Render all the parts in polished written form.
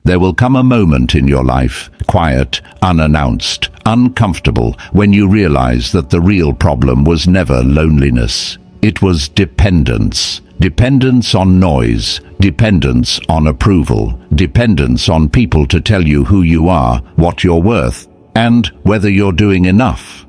There will come a moment in your life, quiet, unannounced, uncomfortable, when you realize that the real problem was never loneliness. It was dependence. Dependence on noise, dependence on approval, dependence on people to tell you who you are, what you're worth, and whether you're doing enough.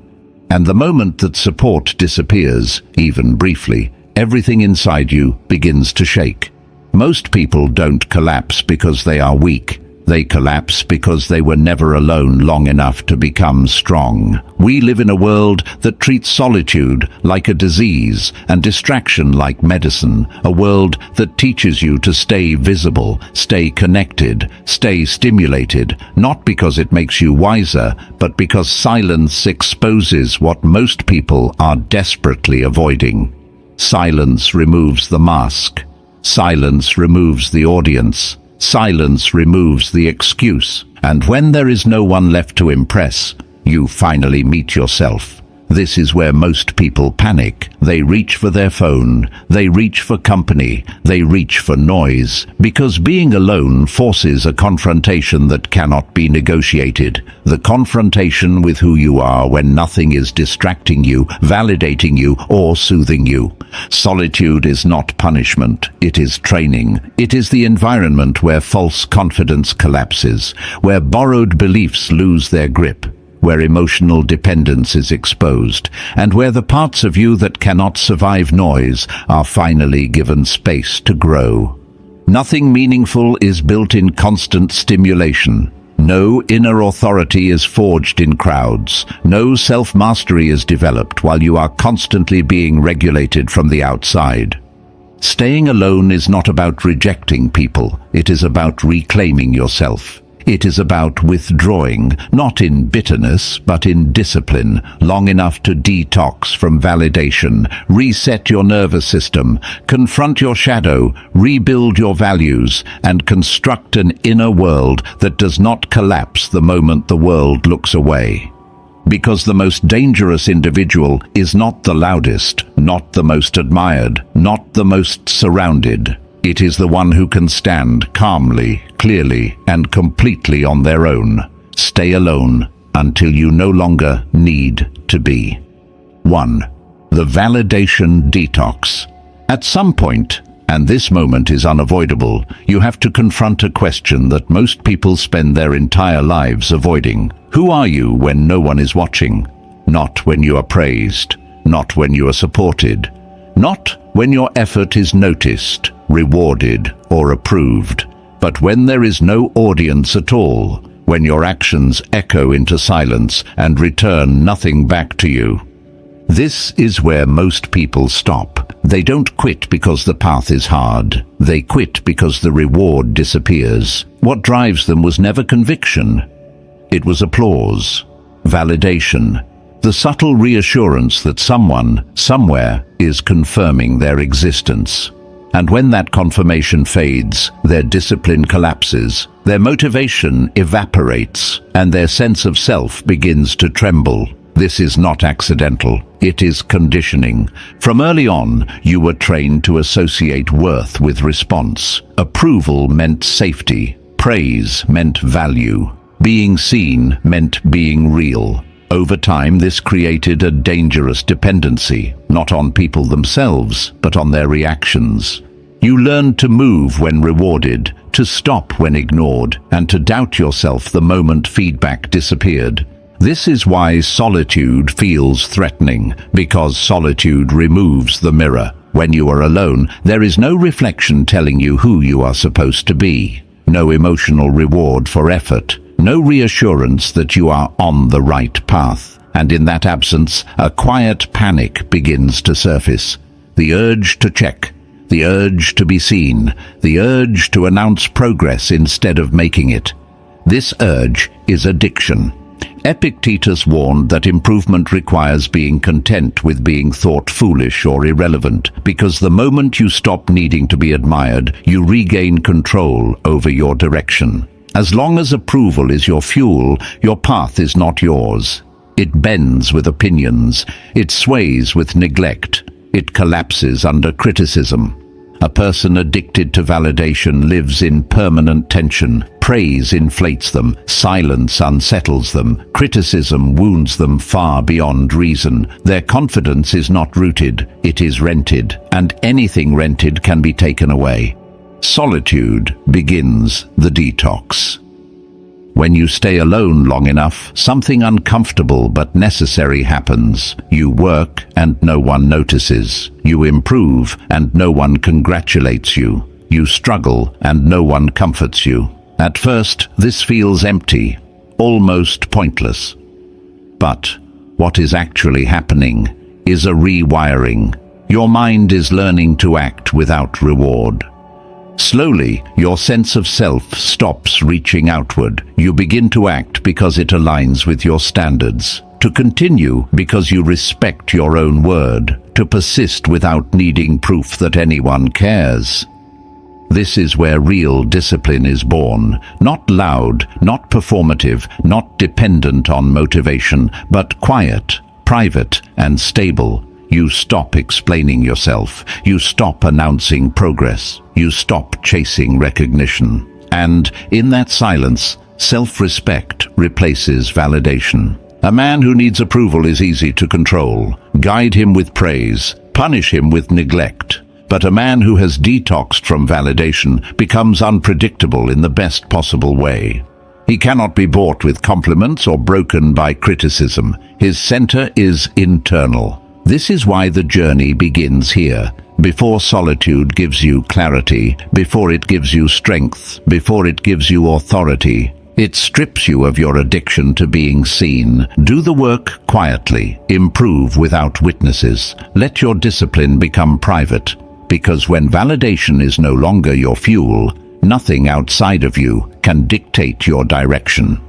And the moment that support disappears, even briefly, everything inside you begins to shake. Most people don't collapse because they are weak. They collapse because they were never alone long enough to become strong. We live in a world that treats solitude like a disease and distraction like medicine, a world that teaches you to stay visible, stay connected, stay stimulated, not because it makes you wiser, but because silence exposes what most people are desperately avoiding. Silence removes the mask. Silence removes the audience. Silence removes the excuse. And when there is no one left to impress, you finally meet yourself. This is where most people panic. They reach for their phone, they reach for company, they reach for noise, because being alone forces a confrontation that cannot be negotiated. The confrontation with who you are when nothing is distracting you, validating you, or soothing you. Solitude is not punishment, it is training. It is the environment where false confidence collapses, where borrowed beliefs lose their grip, where emotional dependence is exposed, and where the parts of you that cannot survive noise are finally given space to grow. Nothing meaningful is built in constant stimulation. No inner authority is forged in crowds. No self-mastery is developed while you are constantly being regulated from the outside. Staying alone is not about rejecting people. It is about reclaiming yourself. It is about withdrawing, not in bitterness, but in discipline, long enough to detox from validation, reset your nervous system, confront your shadow, rebuild your values, and construct an inner world that does not collapse the moment the world looks away. Because the most dangerous individual is not the loudest, not the most admired, not the most surrounded. It is the one who can stand calmly, clearly, and completely on their own. Stay alone until you no longer need to be. 1. The validation detox. At some point, and this moment is unavoidable, you have to confront a question that most people spend their entire lives avoiding. Who are you when no one is watching? Not when you are praised, not when you are supported, not when your effort is noticed, rewarded, or approved, but when there is no audience at all, when your actions echo into silence and return nothing back to you. This is where most people stop. They don't quit because the path is hard. They quit because the reward disappears. What drives them was never conviction. It was applause, validation, the subtle reassurance that someone, somewhere, is confirming their existence. And when that confirmation fades, their discipline collapses, their motivation evaporates, and their sense of self begins to tremble. This is not accidental. It is conditioning. From early on, you were trained to associate worth with response. Approval meant safety. Praise meant value. Being seen meant being real. Over time, this created a dangerous dependency, not on people themselves, but on their reactions. You learned to move when rewarded, to stop when ignored, and to doubt yourself the moment feedback disappeared. This is why solitude feels threatening, because solitude removes the mirror. When you are alone, there is no reflection telling you who you are supposed to be. No emotional reward for effort. No reassurance that you are on the right path. And in that absence, a quiet panic begins to surface. The urge to check, the urge to be seen, the urge to announce progress instead of making it. This urge is addiction. Epictetus warned that improvement requires being content with being thought foolish or irrelevant, because the moment you stop needing to be admired, you regain control over your direction. As long as approval is your fuel, your path is not yours. It bends with opinions. It sways with neglect. It collapses under criticism. A person addicted to validation lives in permanent tension. Praise inflates them, silence unsettles them, criticism wounds them far beyond reason. Their confidence is not rooted, it is rented, and anything rented can be taken away. Solitude begins the detox. When you stay alone long enough, something uncomfortable but necessary happens. You work and no one notices. You improve and no one congratulates you. You struggle and no one comforts you. At first, this feels empty, almost pointless. But what is actually happening is a rewiring. Your mind is learning to act without reward. Slowly, your sense of self stops reaching outward. You begin to act because it aligns with your standards, to continue because you respect your own word, to persist without needing proof that anyone cares. This is where real discipline is born, not loud, not performative, not dependent on motivation, but quiet, private, and stable. You stop explaining yourself. You stop announcing progress. You stop chasing recognition. And in that silence, self-respect replaces validation. A man who needs approval is easy to control. Guide him with praise. Punish him with neglect. But a man who has detoxed from validation becomes unpredictable in the best possible way. He cannot be bought with compliments or broken by criticism. His center is internal. This is why the journey begins here. Before solitude gives you clarity, before it gives you strength, before it gives you authority, it strips you of your addiction to being seen. Do the work quietly. Improve without witnesses. Let your discipline become private. Because when validation is no longer your fuel, nothing outside of you can dictate your direction.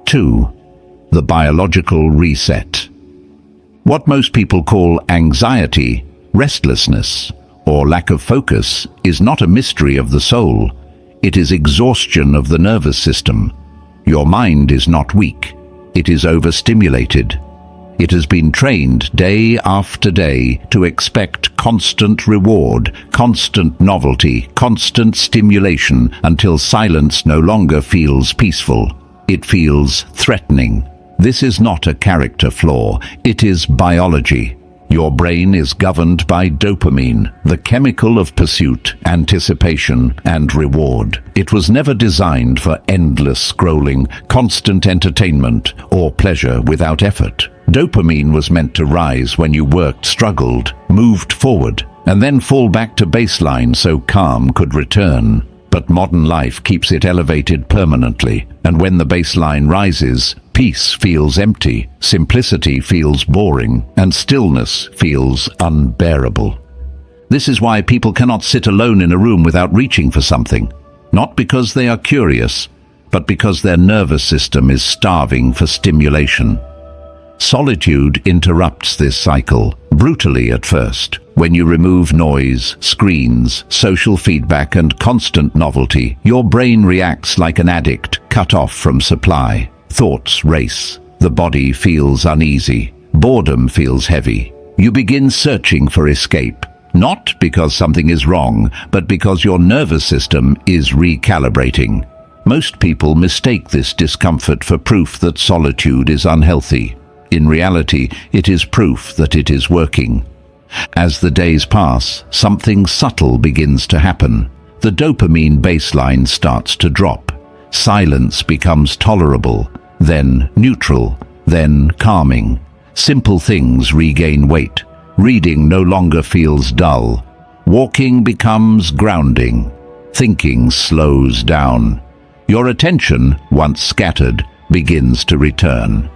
2. The biological reset. What most people call anxiety, restlessness, or lack of focus is not a mystery of the soul. It is exhaustion of the nervous system. Your mind is not weak. It is overstimulated. It has been trained day after day to expect constant reward, constant novelty, constant stimulation until silence no longer feels peaceful. It feels threatening. This is not a character flaw, it is biology. Your brain is governed by dopamine, the chemical of pursuit, anticipation, and reward. It was never designed for endless scrolling, constant entertainment, or pleasure without effort. Dopamine was meant to rise when you worked, struggled, moved forward, and then fall back to baseline so calm could return. But modern life keeps it elevated permanently, and when the baseline rises, peace feels empty, simplicity feels boring, and stillness feels unbearable. This is why people cannot sit alone in a room without reaching for something, not because they are curious, but because their nervous system is starving for stimulation. Solitude interrupts this cycle, brutally at first. When you remove noise, screens, social feedback, and constant novelty, your brain reacts like an addict cut off from supply. Thoughts race. The body feels uneasy. Boredom feels heavy. You begin searching for escape, not because something is wrong, but because your nervous system is recalibrating. Most people mistake this discomfort for proof that solitude is unhealthy. In reality, it is proof that it is working. As the days pass, something subtle begins to happen. The dopamine baseline starts to drop. Silence becomes tolerable, then neutral, then calming. Simple things regain weight. Reading no longer feels dull. Walking becomes grounding. Thinking slows down. Your attention, once scattered, begins to return.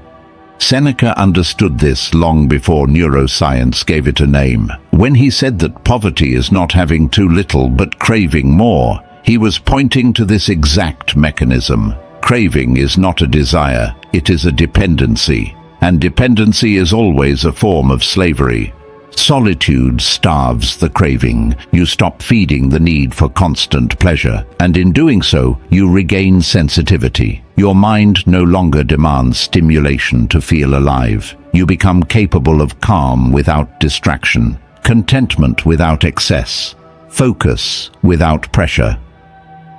Seneca understood this long before neuroscience gave it a name. When he said that poverty is not having too little but craving more, he was pointing to this exact mechanism. Craving is not a desire, it is a dependency. And dependency is always a form of slavery. Solitude starves the craving. You stop feeding the need for constant pleasure, and in doing so, you regain sensitivity. Your mind no longer demands stimulation to feel alive. You become capable of calm without distraction, contentment without excess, focus without pressure.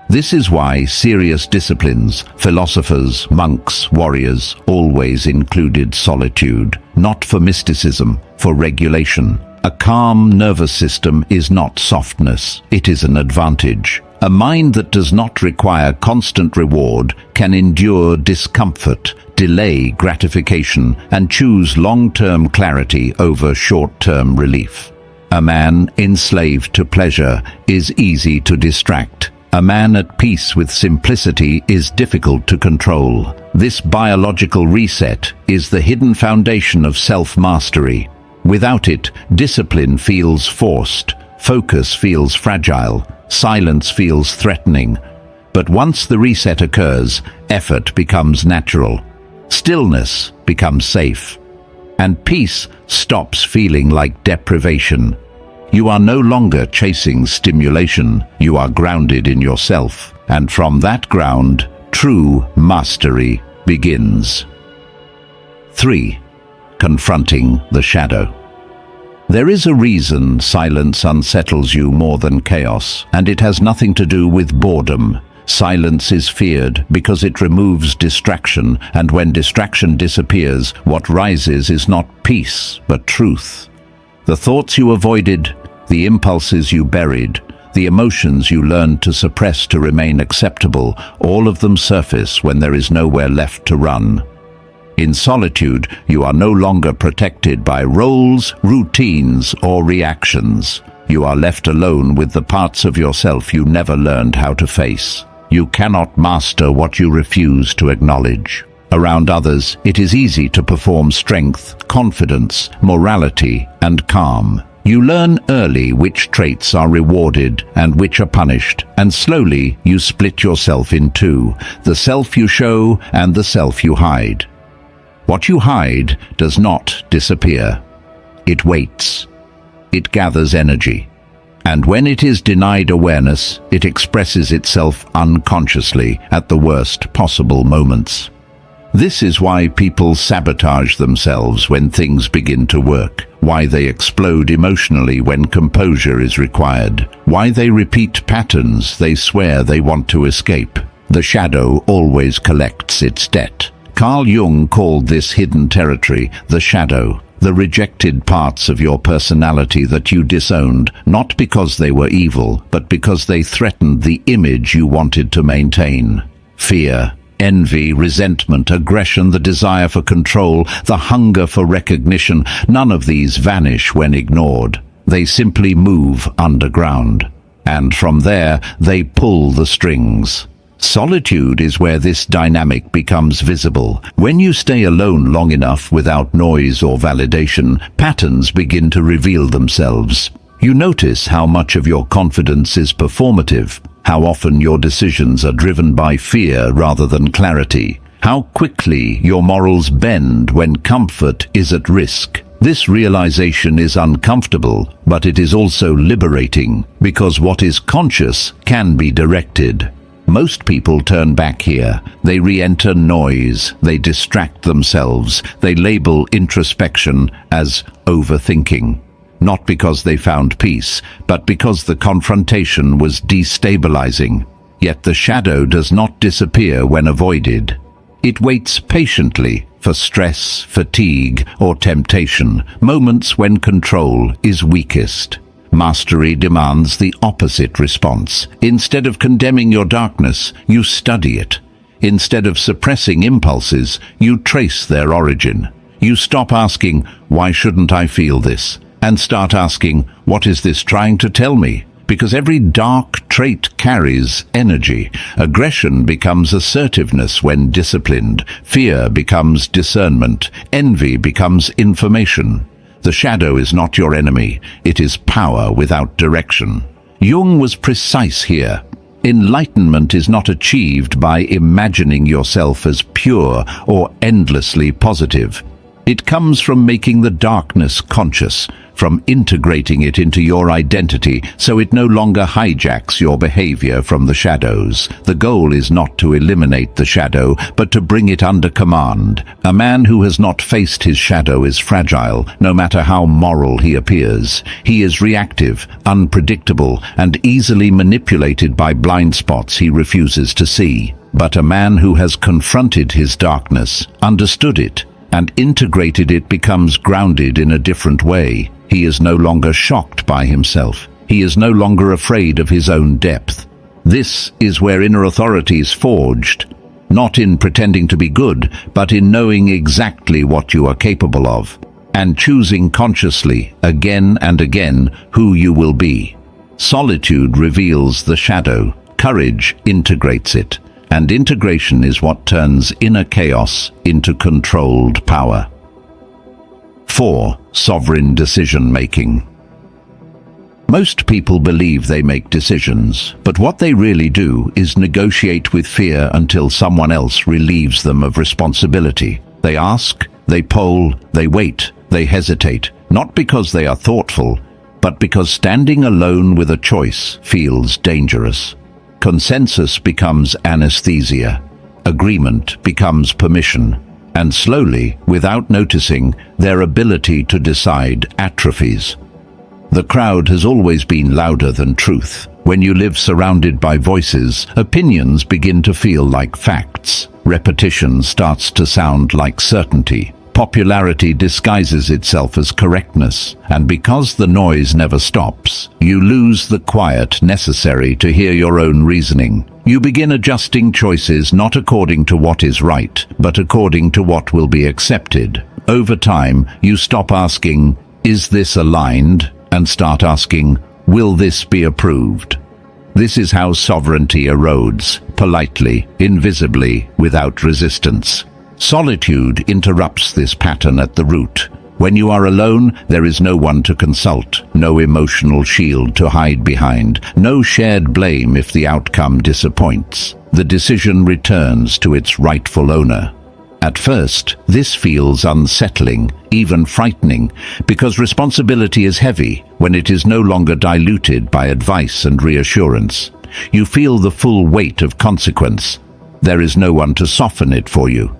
This is why serious disciplines, philosophers, monks, warriors, always included solitude, not for mysticism, for regulation. A calm nervous system is not softness, it is an advantage. A mind that does not require constant reward can endure discomfort, delay gratification, and choose long-term clarity over short-term relief. A man enslaved to pleasure is easy to distract. A man at peace with simplicity is difficult to control. This biological reset is the hidden foundation of self-mastery. Without it, discipline feels forced, focus feels fragile, silence feels threatening. But once the reset occurs, effort becomes natural. Stillness becomes safe. And peace stops feeling like deprivation. You are no longer chasing stimulation, you are grounded in yourself. And from that ground, true mastery begins. 3. Confronting the shadow. There is a reason silence unsettles you more than chaos, and it has nothing to do with boredom. Silence is feared because it removes distraction, and when distraction disappears, what rises is not peace, but truth. The thoughts you avoided, the impulses you buried, the emotions you learned to suppress to remain acceptable, all of them surface when there is nowhere left to run. In solitude, you are no longer protected by roles, routines, or reactions. You are left alone with the parts of yourself you never learned how to face. You cannot master what you refuse to acknowledge. Around others, it is easy to perform strength, confidence, morality, and calm. You learn early which traits are rewarded and which are punished, and slowly you split yourself in two, the self you show and the self you hide. What you hide does not disappear. It waits. It gathers energy. And when it is denied awareness, it expresses itself unconsciously at the worst possible moments. This is why people sabotage themselves when things begin to work, why they explode emotionally when composure is required, why they repeat patterns they swear they want to escape. The shadow always collects its debt. Carl Jung called this hidden territory the shadow, the rejected parts of your personality that you disowned, not because they were evil, but because they threatened the image you wanted to maintain. Fear, envy, resentment, aggression, the desire for control, the hunger for recognition, none of these vanish when ignored. They simply move underground. And from there, they pull the strings. Solitude is where this dynamic becomes visible. When you stay alone long enough without noise or validation, patterns begin to reveal themselves. You notice how much of your confidence is performative, how often your decisions are driven by fear rather than clarity, how quickly your morals bend when comfort is at risk. This realization is uncomfortable, but it is also liberating, because what is conscious can be directed. Most people turn back here. They re-enter noise, they distract themselves, they label introspection as overthinking. Not because they found peace, but because the confrontation was destabilizing. Yet the shadow does not disappear when avoided. It waits patiently for stress, fatigue, or temptation, moments when control is weakest. Mastery demands the opposite response. Instead of condemning your darkness, you study it. Instead of suppressing impulses, you trace their origin. You stop asking, "Why shouldn't I feel this?" and start asking, "What is this trying to tell me?" Because every dark trait carries energy. Aggression becomes assertiveness when disciplined. Fear becomes discernment. Envy becomes information. The shadow is not your enemy. It is power without direction. Jung was precise here. Enlightenment is not achieved by imagining yourself as pure or endlessly positive. It comes from making the darkness conscious, from integrating it into your identity so it no longer hijacks your behavior from the shadows. The goal is not to eliminate the shadow, but to bring it under command. A man who has not faced his shadow is fragile, no matter how moral he appears. He is reactive, unpredictable, and easily manipulated by blind spots he refuses to see. But a man who has confronted his darkness, understood it, and integrated it becomes grounded in a different way. He is no longer shocked by himself. He is no longer afraid of his own depth. This is where inner authority is forged, not in pretending to be good, but in knowing exactly what you are capable of, and choosing consciously, again and again, who you will be. Solitude reveals the shadow. Courage integrates it. And integration is what turns inner chaos into controlled power. 4. Sovereign decision-making. Most people believe they make decisions, but what they really do is negotiate with fear until someone else relieves them of responsibility. They ask, they poll, they wait, they hesitate, not because they are thoughtful, but because standing alone with a choice feels dangerous. Consensus becomes anesthesia. Agreement becomes permission. And slowly, without noticing, their ability to decide atrophies. The crowd has always been louder than truth. When you live surrounded by voices, opinions begin to feel like facts. Repetition starts to sound like certainty. Popularity disguises itself as correctness, and because the noise never stops, you lose the quiet necessary to hear your own reasoning. You begin adjusting choices not according to what is right, but according to what will be accepted. Over time, you stop asking, "Is this aligned?" and start asking, "Will this be approved?" This is how sovereignty erodes, politely, invisibly, without resistance. Solitude interrupts this pattern at the root. When you are alone, there is no one to consult, no emotional shield to hide behind, no shared blame if the outcome disappoints. The decision returns to its rightful owner. At first, this feels unsettling, even frightening, because responsibility is heavy when it is no longer diluted by advice and reassurance. You feel the full weight of consequence. There is no one to soften it for you.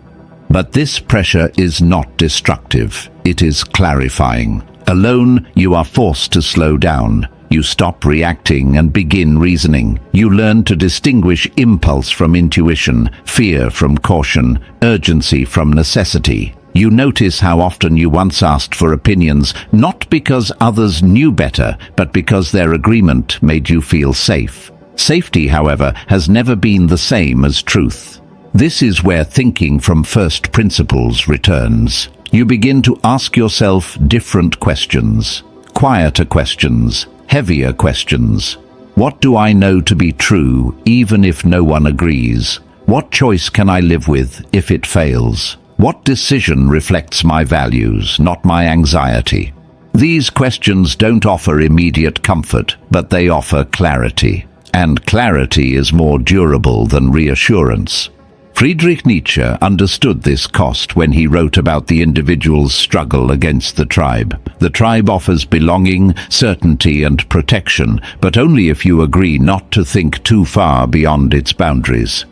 But this pressure is not destructive. It is clarifying. Alone, you are forced to slow down. You stop reacting and begin reasoning. You learn to distinguish impulse from intuition, fear from caution, urgency from necessity. You notice how often you once asked for opinions, not because others knew better, but because their agreement made you feel safe. Safety, however, has never been the same as truth. This is where thinking from first principles returns. You begin to ask yourself different questions, quieter questions, heavier questions. What do I know to be true, even if no one agrees? What choice can I live with if it fails? What decision reflects my values, not my anxiety? These questions don't offer immediate comfort, but they offer clarity. And clarity is more durable than reassurance. Friedrich Nietzsche understood this cost when he wrote about the individual's struggle against the tribe. The tribe offers belonging, certainty, and protection, but only if you agree not to think too far beyond its boundaries.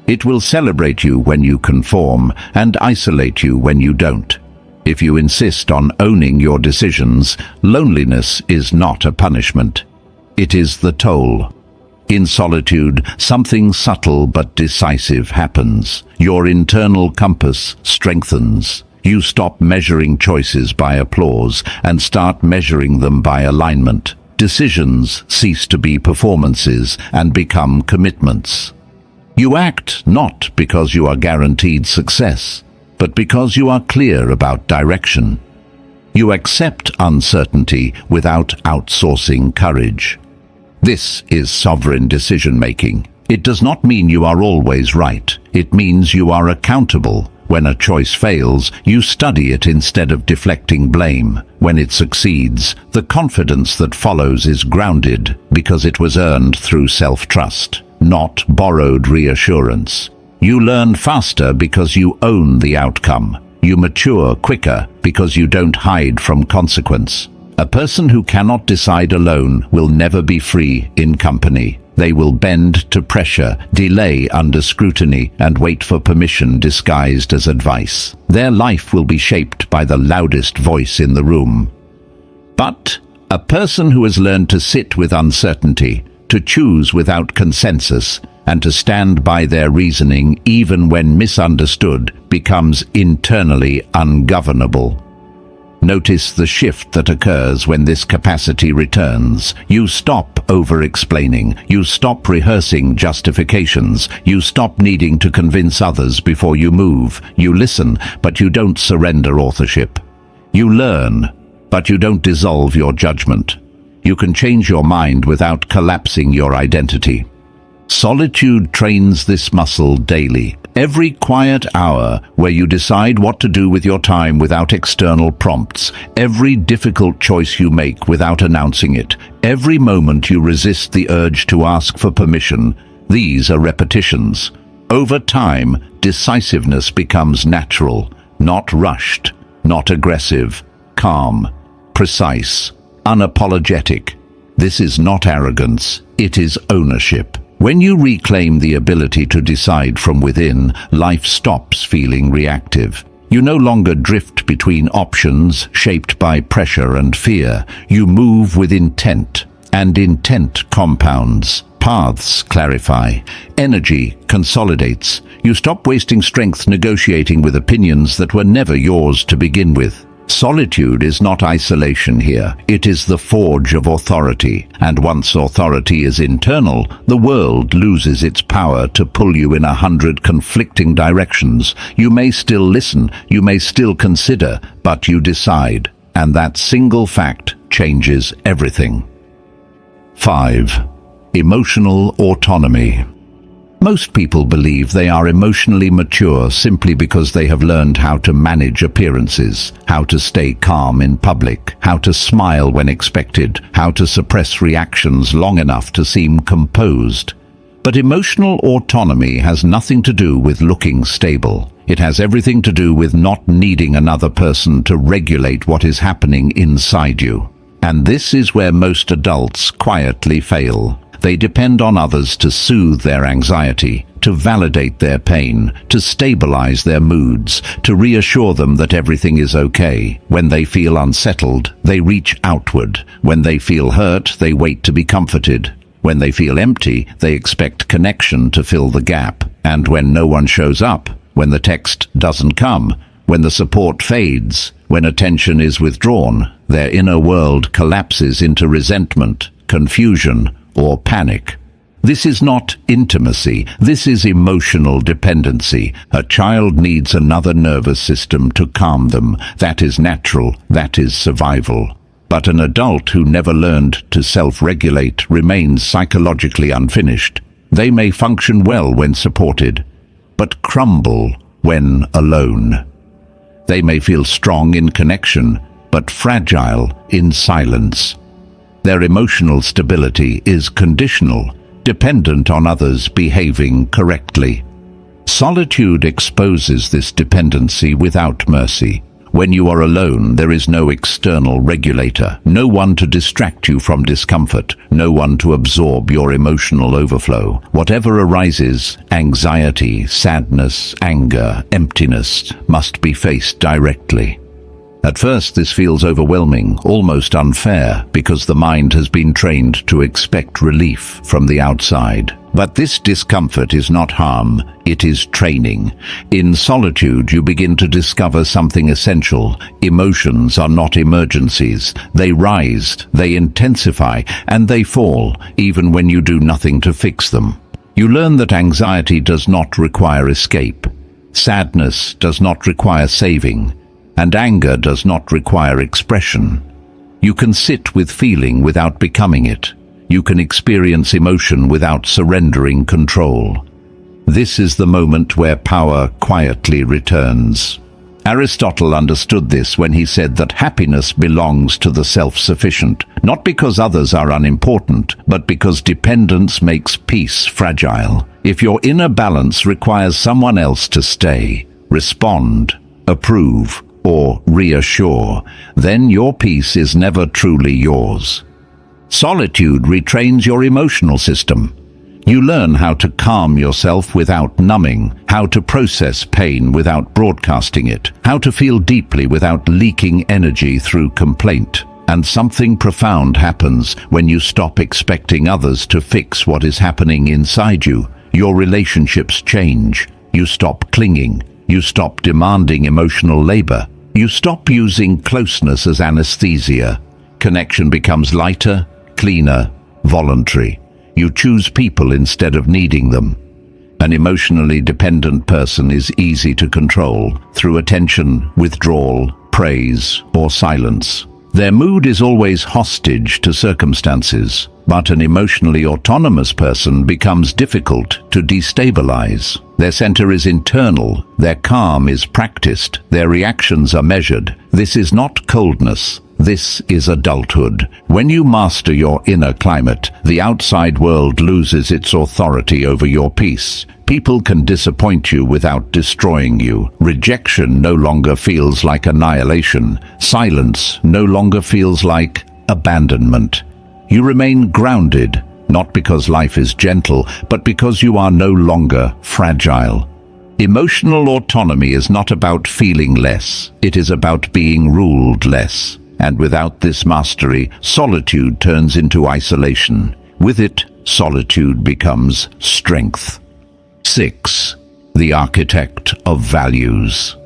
It will celebrate you when you conform, and isolate you when you don't. If you insist on owning your decisions, loneliness is not a punishment. It is the toll. In solitude, something subtle but decisive happens. Your internal compass strengthens. You stop measuring choices by applause and start measuring them by alignment. Decisions cease to be performances and become commitments. You act not because you are guaranteed success, but because you are clear about direction. You accept uncertainty without outsourcing courage. This is sovereign decision-making. It does not mean you are always right. It means you are accountable. When a choice fails, you study it instead of deflecting blame. When it succeeds, the confidence that follows is grounded because it was earned through self-trust, not borrowed reassurance. You learn faster because you own the outcome. You mature quicker because you don't hide from consequence. A person who cannot decide alone will never be free in company. They will bend to pressure, delay under scrutiny, and wait for permission disguised as advice. Their life will be shaped by the loudest voice in the room. But a person who has learned to sit with uncertainty, to choose without consensus, and to stand by their reasoning even when misunderstood, becomes internally ungovernable. Notice the shift that occurs when this capacity returns. You stop over-explaining. You stop rehearsing justifications. You stop needing to convince others before you move. You listen, but you don't surrender authorship. You learn, but you don't dissolve your judgment. You can change your mind without collapsing your identity. Solitude trains this muscle daily. Every quiet hour where you decide what to do with your time without external prompts, every difficult choice you make without announcing it, every moment you resist the urge to ask for permission, these are repetitions. Over time, decisiveness becomes natural, not rushed, not aggressive, calm, precise, unapologetic. This is not arrogance, it is ownership. When you reclaim the ability to decide from within, life stops feeling reactive. You no longer drift between options shaped by pressure and fear. You move with intent, and intent compounds. Paths clarify. Energy consolidates. You stop wasting strength negotiating with opinions that were never yours to begin with. Solitude is not isolation here. It is the forge of authority. And once authority is internal, the world loses its power to pull you in 100 conflicting directions. You may still listen, you may still consider, but you decide. And that single fact changes everything. 5. Emotional autonomy. Most people believe they are emotionally mature simply because they have learned how to manage appearances, how to stay calm in public, how to smile when expected, how to suppress reactions long enough to seem composed. But emotional autonomy has nothing to do with looking stable. It has everything to do with not needing another person to regulate what is happening inside you. And this is where most adults quietly fail. They depend on others to soothe their anxiety, to validate their pain, to stabilize their moods, to reassure them that everything is okay. When they feel unsettled, they reach outward. When they feel hurt, they wait to be comforted. When they feel empty, they expect connection to fill the gap. And when no one shows up, when the text doesn't come, when the support fades, when attention is withdrawn, their inner world collapses into resentment, confusion, or panic. This is not intimacy, this is emotional dependency. A child needs another nervous system to calm them. That is natural, that is survival. But an adult who never learned to self-regulate remains psychologically unfinished. They may function well when supported, but crumble when alone. They may feel strong in connection, but fragile in silence. Their emotional stability is conditional, dependent on others behaving correctly. Solitude exposes this dependency without mercy. When you are alone, there is no external regulator, no one to distract you from discomfort, no one to absorb your emotional overflow. Whatever arises, anxiety, sadness, anger, emptiness, must be faced directly. At first, this feels overwhelming, almost unfair, because the mind has been trained to expect relief from the outside. But this discomfort is not harm, it is training. In solitude, you begin to discover something essential. Emotions are not emergencies. They rise, they intensify, and they fall, even when you do nothing to fix them. You learn that anxiety does not require escape. Sadness does not require saving. And anger does not require expression. You can sit with feeling without becoming it. You can experience emotion without surrendering control. This is the moment where power quietly returns. Aristotle understood this when he said that happiness belongs to the self-sufficient, not because others are unimportant, but because dependence makes peace fragile. If your inner balance requires someone else to stay, respond. approve, or reassure, then your peace is never truly yours. Solitude retrains your emotional system. You learn how to calm yourself without numbing, how to process pain without broadcasting it, how to feel deeply without leaking energy through complaint. And something profound happens when you stop expecting others to fix what is happening inside you. Your relationships change. You stop clinging. You stop demanding emotional labor. You stop using closeness as anesthesia. Connection becomes lighter, cleaner, voluntary. You choose people instead of needing them. An emotionally dependent person is easy to control through attention, withdrawal, praise, or silence. Their mood is always hostage to circumstances, but an emotionally autonomous person becomes difficult to destabilize. Their center is internal, their calm is practiced, their reactions are measured. This is not coldness. This is adulthood. When you master your inner climate, the outside world loses its authority over your peace. People can disappoint you without destroying you. Rejection no longer feels like annihilation. Silence no longer feels like abandonment. You remain grounded, not because life is gentle, but because you are no longer fragile. Emotional autonomy is not about feeling less. It is about being ruled less. And without this mastery, solitude turns into isolation. With it, solitude becomes strength. 6. The architect of values.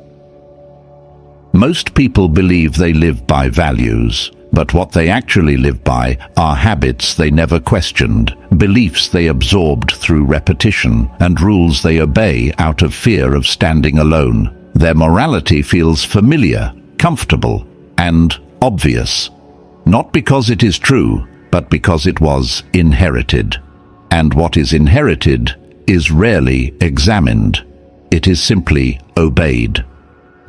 Most people believe they live by values, but what they actually live by are habits they never questioned, beliefs they absorbed through repetition, and rules they obey out of fear of standing alone. Their morality feels familiar, comfortable, and obvious, not because it is true, but because it was inherited. And what is inherited is rarely examined. It is simply obeyed.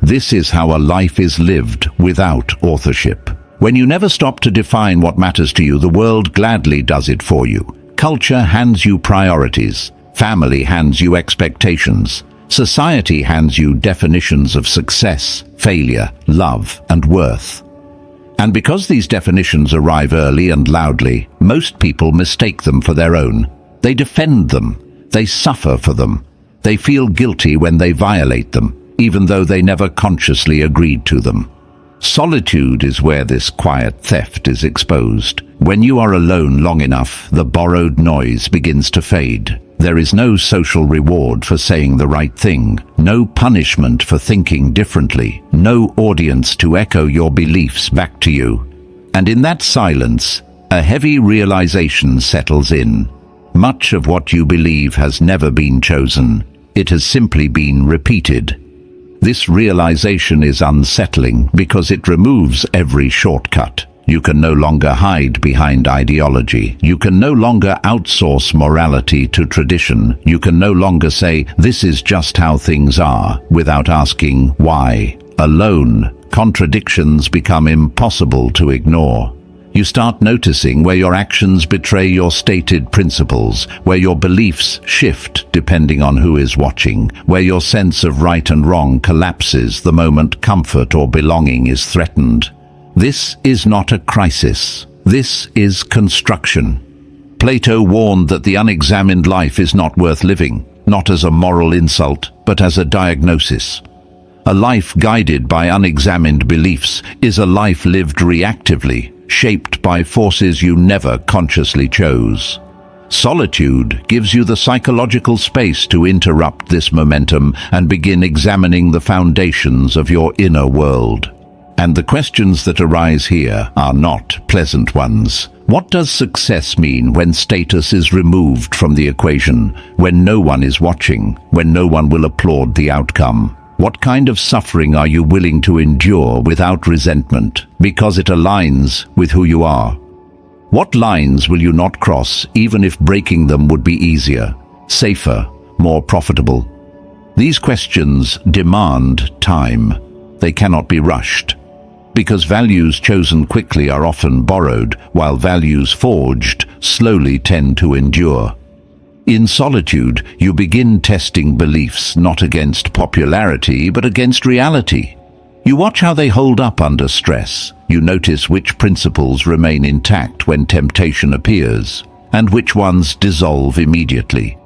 This is how a life is lived without authorship. When you never stop to define what matters to you, the world gladly does it for you. Culture hands you priorities. Family hands you expectations. Society hands you definitions of success, failure, love, and worth. And because these definitions arrive early and loudly, most people mistake them for their own. They defend them. They suffer for them. They feel guilty when they violate them, even though they never consciously agreed to them. Solitude is where this quiet theft is exposed. When you are alone long enough, the borrowed noise begins to fade. There is no social reward for saying the right thing, no punishment for thinking differently, no audience to echo your beliefs back to you. And in that silence, a heavy realization settles in. Much of what you believe has never been chosen. It has simply been repeated. This realization is unsettling because it removes every shortcut. You can no longer hide behind ideology. You can no longer outsource morality to tradition. You can no longer say, "This is just how things are," without asking why. Alone, contradictions become impossible to ignore. You start noticing where your actions betray your stated principles, where your beliefs shift depending on who is watching, where your sense of right and wrong collapses the moment comfort or belonging is threatened. This is not a crisis. This is construction. Plato warned that the unexamined life is not worth living, not as a moral insult, but as a diagnosis. A life guided by unexamined beliefs is a life lived reactively, shaped by forces you never consciously chose. Solitude gives you the psychological space to interrupt this momentum and begin examining the foundations of your inner world. And the questions that arise here are not pleasant ones. What does success mean when status is removed from the equation, when no one is watching, when no one will applaud the outcome? What kind of suffering are you willing to endure without resentment, because it aligns with who you are? What lines will you not cross, even if breaking them would be easier, safer, more profitable? These questions demand time. They cannot be rushed, because values chosen quickly are often borrowed, while values forged slowly tend to endure. In solitude, you begin testing beliefs not against popularity but against reality. You watch how they hold up under stress. You notice which principles remain intact when temptation appears, and which ones dissolve immediately.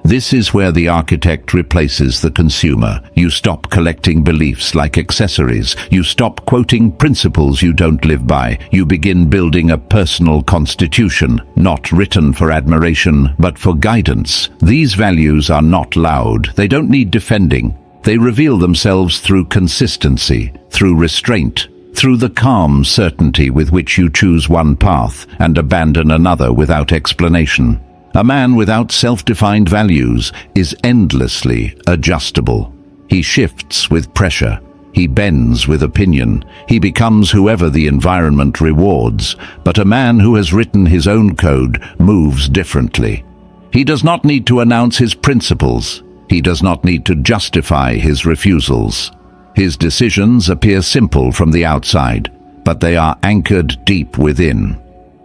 This is where the architect replaces the consumer. You stop collecting beliefs like accessories. You stop quoting principles you don't live by. You begin building a personal constitution, not written for admiration, but for guidance. These values are not loud. They don't need defending. They reveal themselves through consistency, through restraint, through the calm certainty with which you choose one path and abandon another without explanation. A man without self-defined values is endlessly adjustable. He shifts with pressure. He bends with opinion. He becomes whoever the environment rewards. But a man who has written his own code moves differently. He does not need to announce his principles. He does not need to justify his refusals. His decisions appear simple from the outside, but they are anchored deep within.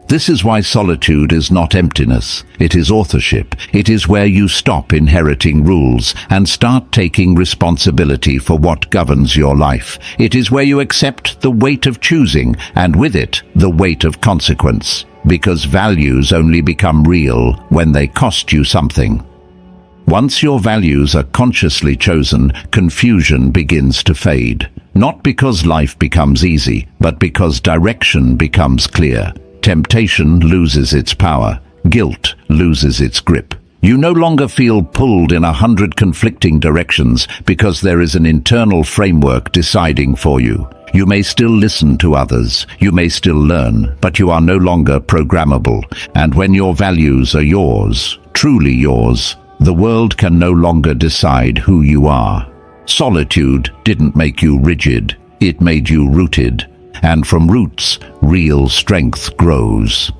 This is why solitude is not emptiness. It is authorship. It is where you stop inheriting rules and start taking responsibility for what governs your life. It is where you accept the weight of choosing, and with it, the weight of consequence. Because values only become real when they cost you something. Once your values are consciously chosen, confusion begins to fade. Not because life becomes easy, but because direction becomes clear. Temptation loses its power. Guilt loses its grip. You no longer feel pulled in 100 conflicting directions because there is an internal framework deciding for you. You may still listen to others, you may still learn, but you are no longer programmable. And when your values are yours, truly yours, the world can no longer decide who you are. Solitude didn't make you rigid, it made you rooted. And from roots, real strength grows.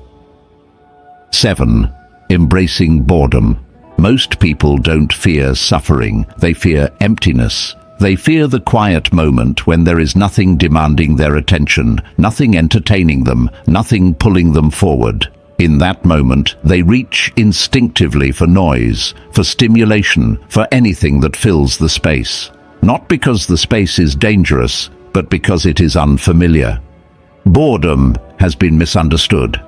7. Embracing boredom. Most people don't fear suffering, they fear emptiness. They fear the quiet moment when there is nothing demanding their attention, nothing entertaining them, nothing pulling them forward. In that moment, they reach instinctively for noise, for stimulation, for anything that fills the space. Not because the space is dangerous, but because it is unfamiliar. Boredom has been misunderstood.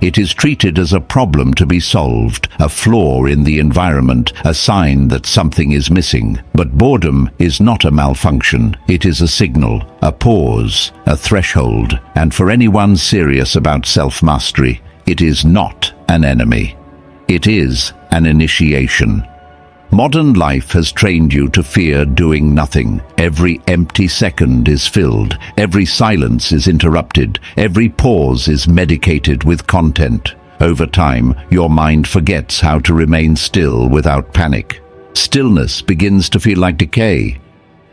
It is treated as a problem to be solved, a flaw in the environment, a sign that something is missing. But boredom is not a malfunction. It is a signal, a pause, a threshold. And for anyone serious about self-mastery, it is not an enemy. It is an initiation. Modern life has trained you to fear doing nothing. Every empty second is filled. Every silence is interrupted. Every pause is medicated with content. Over time, your mind forgets how to remain still without panic. Stillness begins to feel like decay.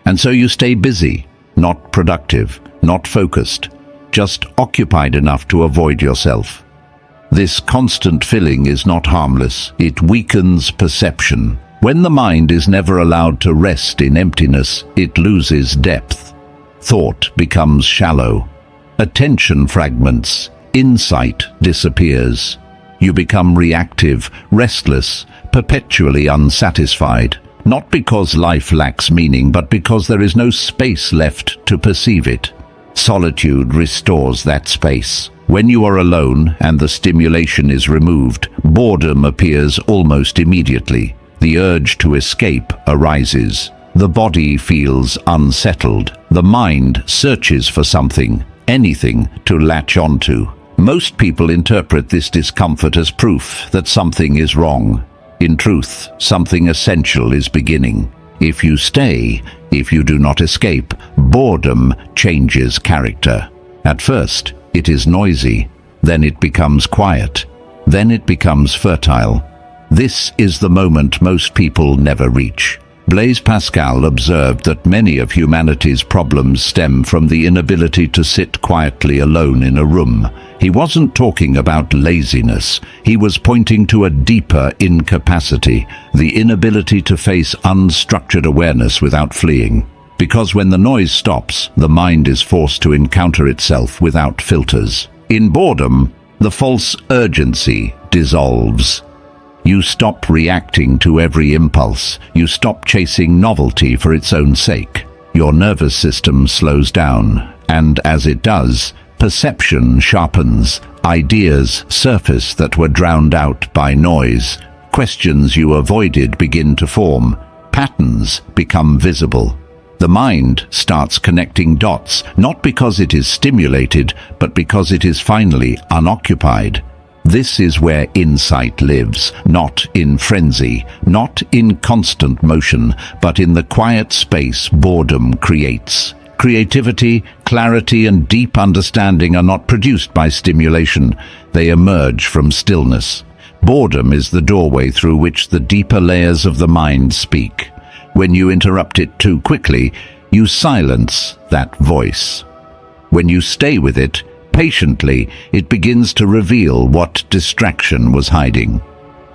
And so you stay busy, not productive, not focused, just occupied enough to avoid yourself. This constant filling is not harmless. It weakens perception. When the mind is never allowed to rest in emptiness, it loses depth. Thought becomes shallow. Attention fragments. Insight disappears. You become reactive, restless, perpetually unsatisfied. Not because life lacks meaning, but because there is no space left to perceive it. Solitude restores that space. When you are alone and the stimulation is removed, boredom appears almost immediately. The urge to escape arises. The body feels unsettled. The mind searches for something, anything to latch onto. Most people interpret this discomfort as proof that something is wrong. In truth, something essential is beginning. If you stay, if you do not escape, boredom changes character. At first, it is noisy. Then it becomes quiet. Then it becomes fertile. This is the moment most people never reach. Blaise Pascal observed that many of humanity's problems stem from the inability to sit quietly alone in a room. He wasn't talking about laziness. He was pointing to a deeper incapacity, the inability to face unstructured awareness without fleeing. Because when the noise stops, the mind is forced to encounter itself without filters. In boredom, the false urgency dissolves. You stop reacting to every impulse. You stop chasing novelty for its own sake. Your nervous system slows down, and as it does, perception sharpens. Ideas surface that were drowned out by noise. Questions you avoided begin to form. Patterns become visible. The mind starts connecting dots, not because it is stimulated, but because it is finally unoccupied. This is where insight lives, not in frenzy, not in constant motion, but in the quiet space boredom creates. Creativity, clarity, and deep understanding are not produced by stimulation. They emerge from stillness. Boredom is the doorway through which the deeper layers of the mind speak. When you interrupt it too quickly, you silence that voice. When you stay with it, patiently, it begins to reveal what distraction was hiding.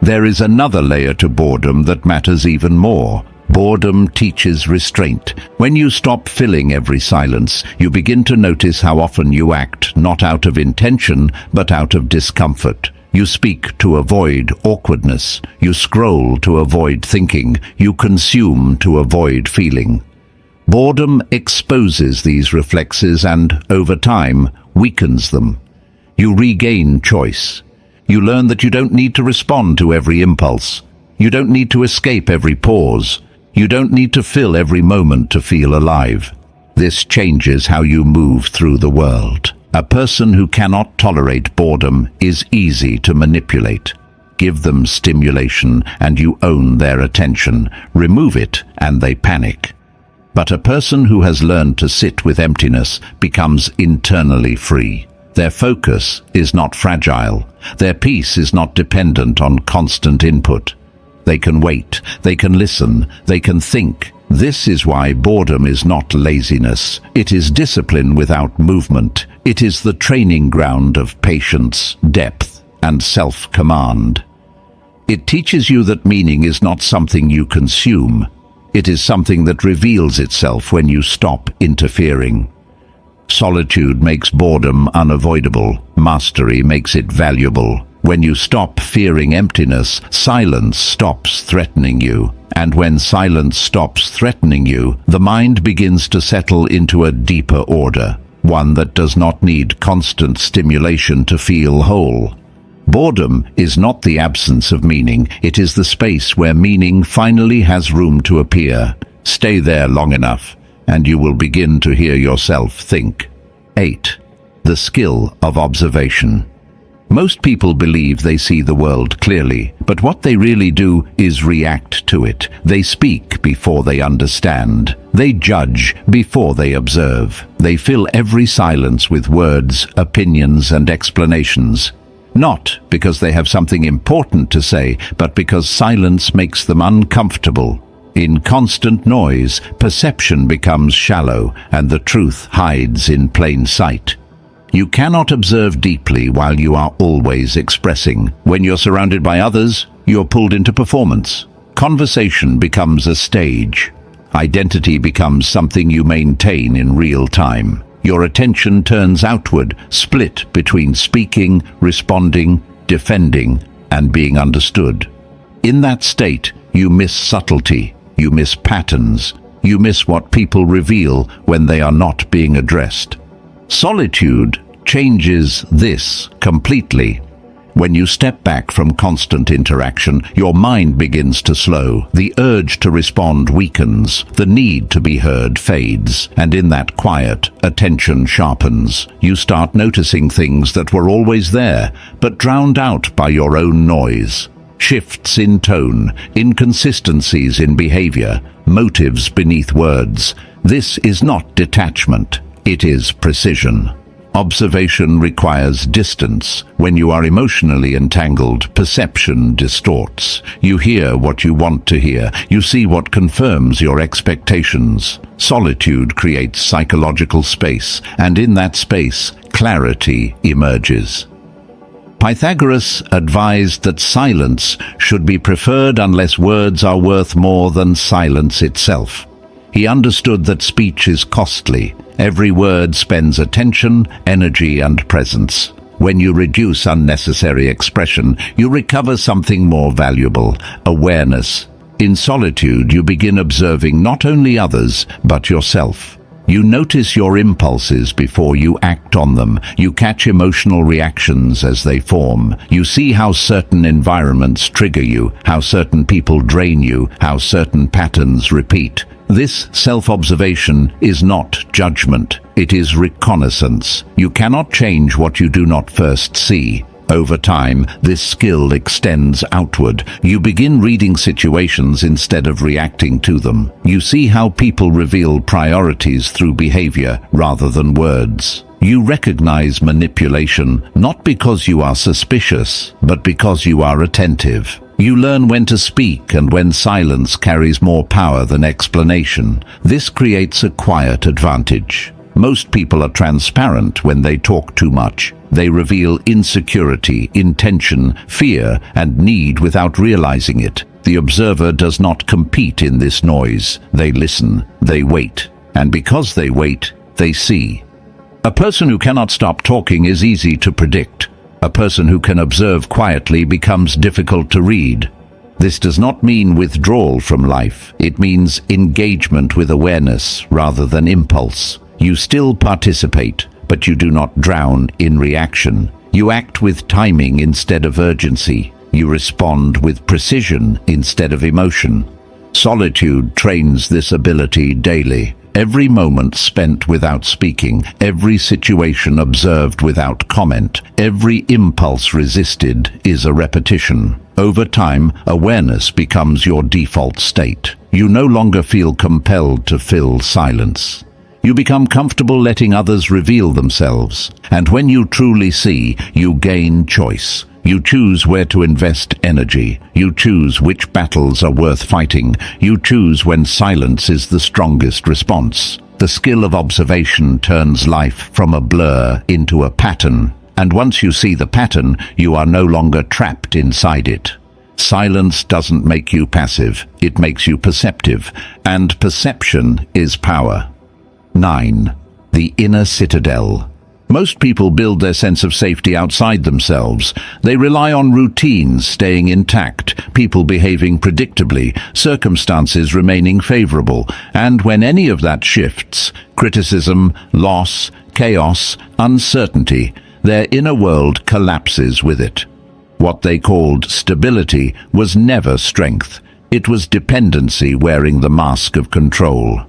There is another layer to boredom that matters even more. Boredom teaches restraint. When you stop filling every silence, you begin to notice how often you act not out of intention, but out of discomfort. You speak to avoid awkwardness. You scroll to avoid thinking. You consume to avoid feeling. Boredom exposes these reflexes and, over time, weakens them. You regain choice. You learn that you don't need to respond to every impulse. You don't need to escape every pause. You don't need to fill every moment to feel alive. This changes how you move through the world. A person who cannot tolerate boredom is easy to manipulate. Give them stimulation and you own their attention. Remove it and they panic. But a person who has learned to sit with emptiness becomes internally free. Their focus is not fragile. Their peace is not dependent on constant input. They can wait, they can listen, they can think. This is why boredom is not laziness. It is discipline without movement. It is the training ground of patience, depth, and self-command. It teaches you that meaning is not something you consume. It is something that reveals itself when you stop interfering. Solitude makes boredom unavoidable. Mastery makes it valuable. When you stop fearing emptiness, silence stops threatening you. And when silence stops threatening you, the mind begins to settle into a deeper order, one that does not need constant stimulation to feel whole. Boredom is not the absence of meaning, it is the space where meaning finally has room to appear. Stay there long enough, and you will begin to hear yourself think. 8. The skill of observation. Most people believe they see the world clearly, but what they really do is react to it. They speak before they understand. They judge before they observe. They fill every silence with words, opinions, and explanations. Not because they have something important to say, but because silence makes them uncomfortable. In constant noise, perception becomes shallow, and the truth hides in plain sight. You cannot observe deeply while you are always expressing. When you're surrounded by others, you're pulled into performance. Conversation becomes a stage. Identity becomes something you maintain in real time. Your attention turns outward, split between speaking, responding, defending, and being understood. In that state, you miss subtlety, you miss patterns, you miss what people reveal when they are not being addressed. Solitude changes this completely. When you step back from constant interaction, your mind begins to slow. The urge to respond weakens. The need to be heard fades. And in that quiet, attention sharpens. You start noticing things that were always there, but drowned out by your own noise. Shifts in tone, inconsistencies in behavior, motives beneath words. This is not detachment. It is precision. Observation requires distance. When you are emotionally entangled, perception distorts. You hear what you want to hear. You see what confirms your expectations. Solitude creates psychological space, and in that space, clarity emerges. Pythagoras advised that silence should be preferred unless words are worth more than silence itself. He understood that speech is costly. Every word spends attention, energy, and presence. When you reduce unnecessary expression, you recover something more valuable: awareness. In solitude, you begin observing not only others, but yourself. You notice your impulses before you act on them. You catch emotional reactions as they form. You see how certain environments trigger you, how certain people drain you, how certain patterns repeat. This self-observation is not judgment, it is reconnaissance. You cannot change what you do not first see. Over time, this skill extends outward. You begin reading situations instead of reacting to them. You see how people reveal priorities through behavior rather than words. You recognize manipulation not because you are suspicious, but because you are attentive. You learn when to speak and when silence carries more power than explanation. This creates a quiet advantage. Most people are transparent when they talk too much. They reveal insecurity, intention, fear, and need without realizing it. The observer does not compete in this noise. They listen, they wait. And because they wait, they see. A person who cannot stop talking is easy to predict. A person who can observe quietly becomes difficult to read. This does not mean withdrawal from life. It means engagement with awareness rather than impulse. You still participate, but you do not drown in reaction. You act with timing instead of urgency. You respond with precision instead of emotion. Solitude trains this ability daily. Every moment spent without speaking, every situation observed without comment, every impulse resisted is a repetition. Over time, awareness becomes your default state. You no longer feel compelled to fill silence. You become comfortable letting others reveal themselves. And when you truly see, you gain choice. You choose where to invest energy. You choose which battles are worth fighting. You choose when silence is the strongest response. The skill of observation turns life from a blur into a pattern. And once you see the pattern, you are no longer trapped inside it. Silence doesn't make you passive. It makes you perceptive. And perception is power. 9. The inner citadel. Most people build their sense of safety outside themselves. They rely on routines staying intact, people behaving predictably, circumstances remaining favorable, and when any of that shifts, criticism, loss, chaos, uncertainty, their inner world collapses with it. What they called stability was never strength. It was dependency wearing the mask of control.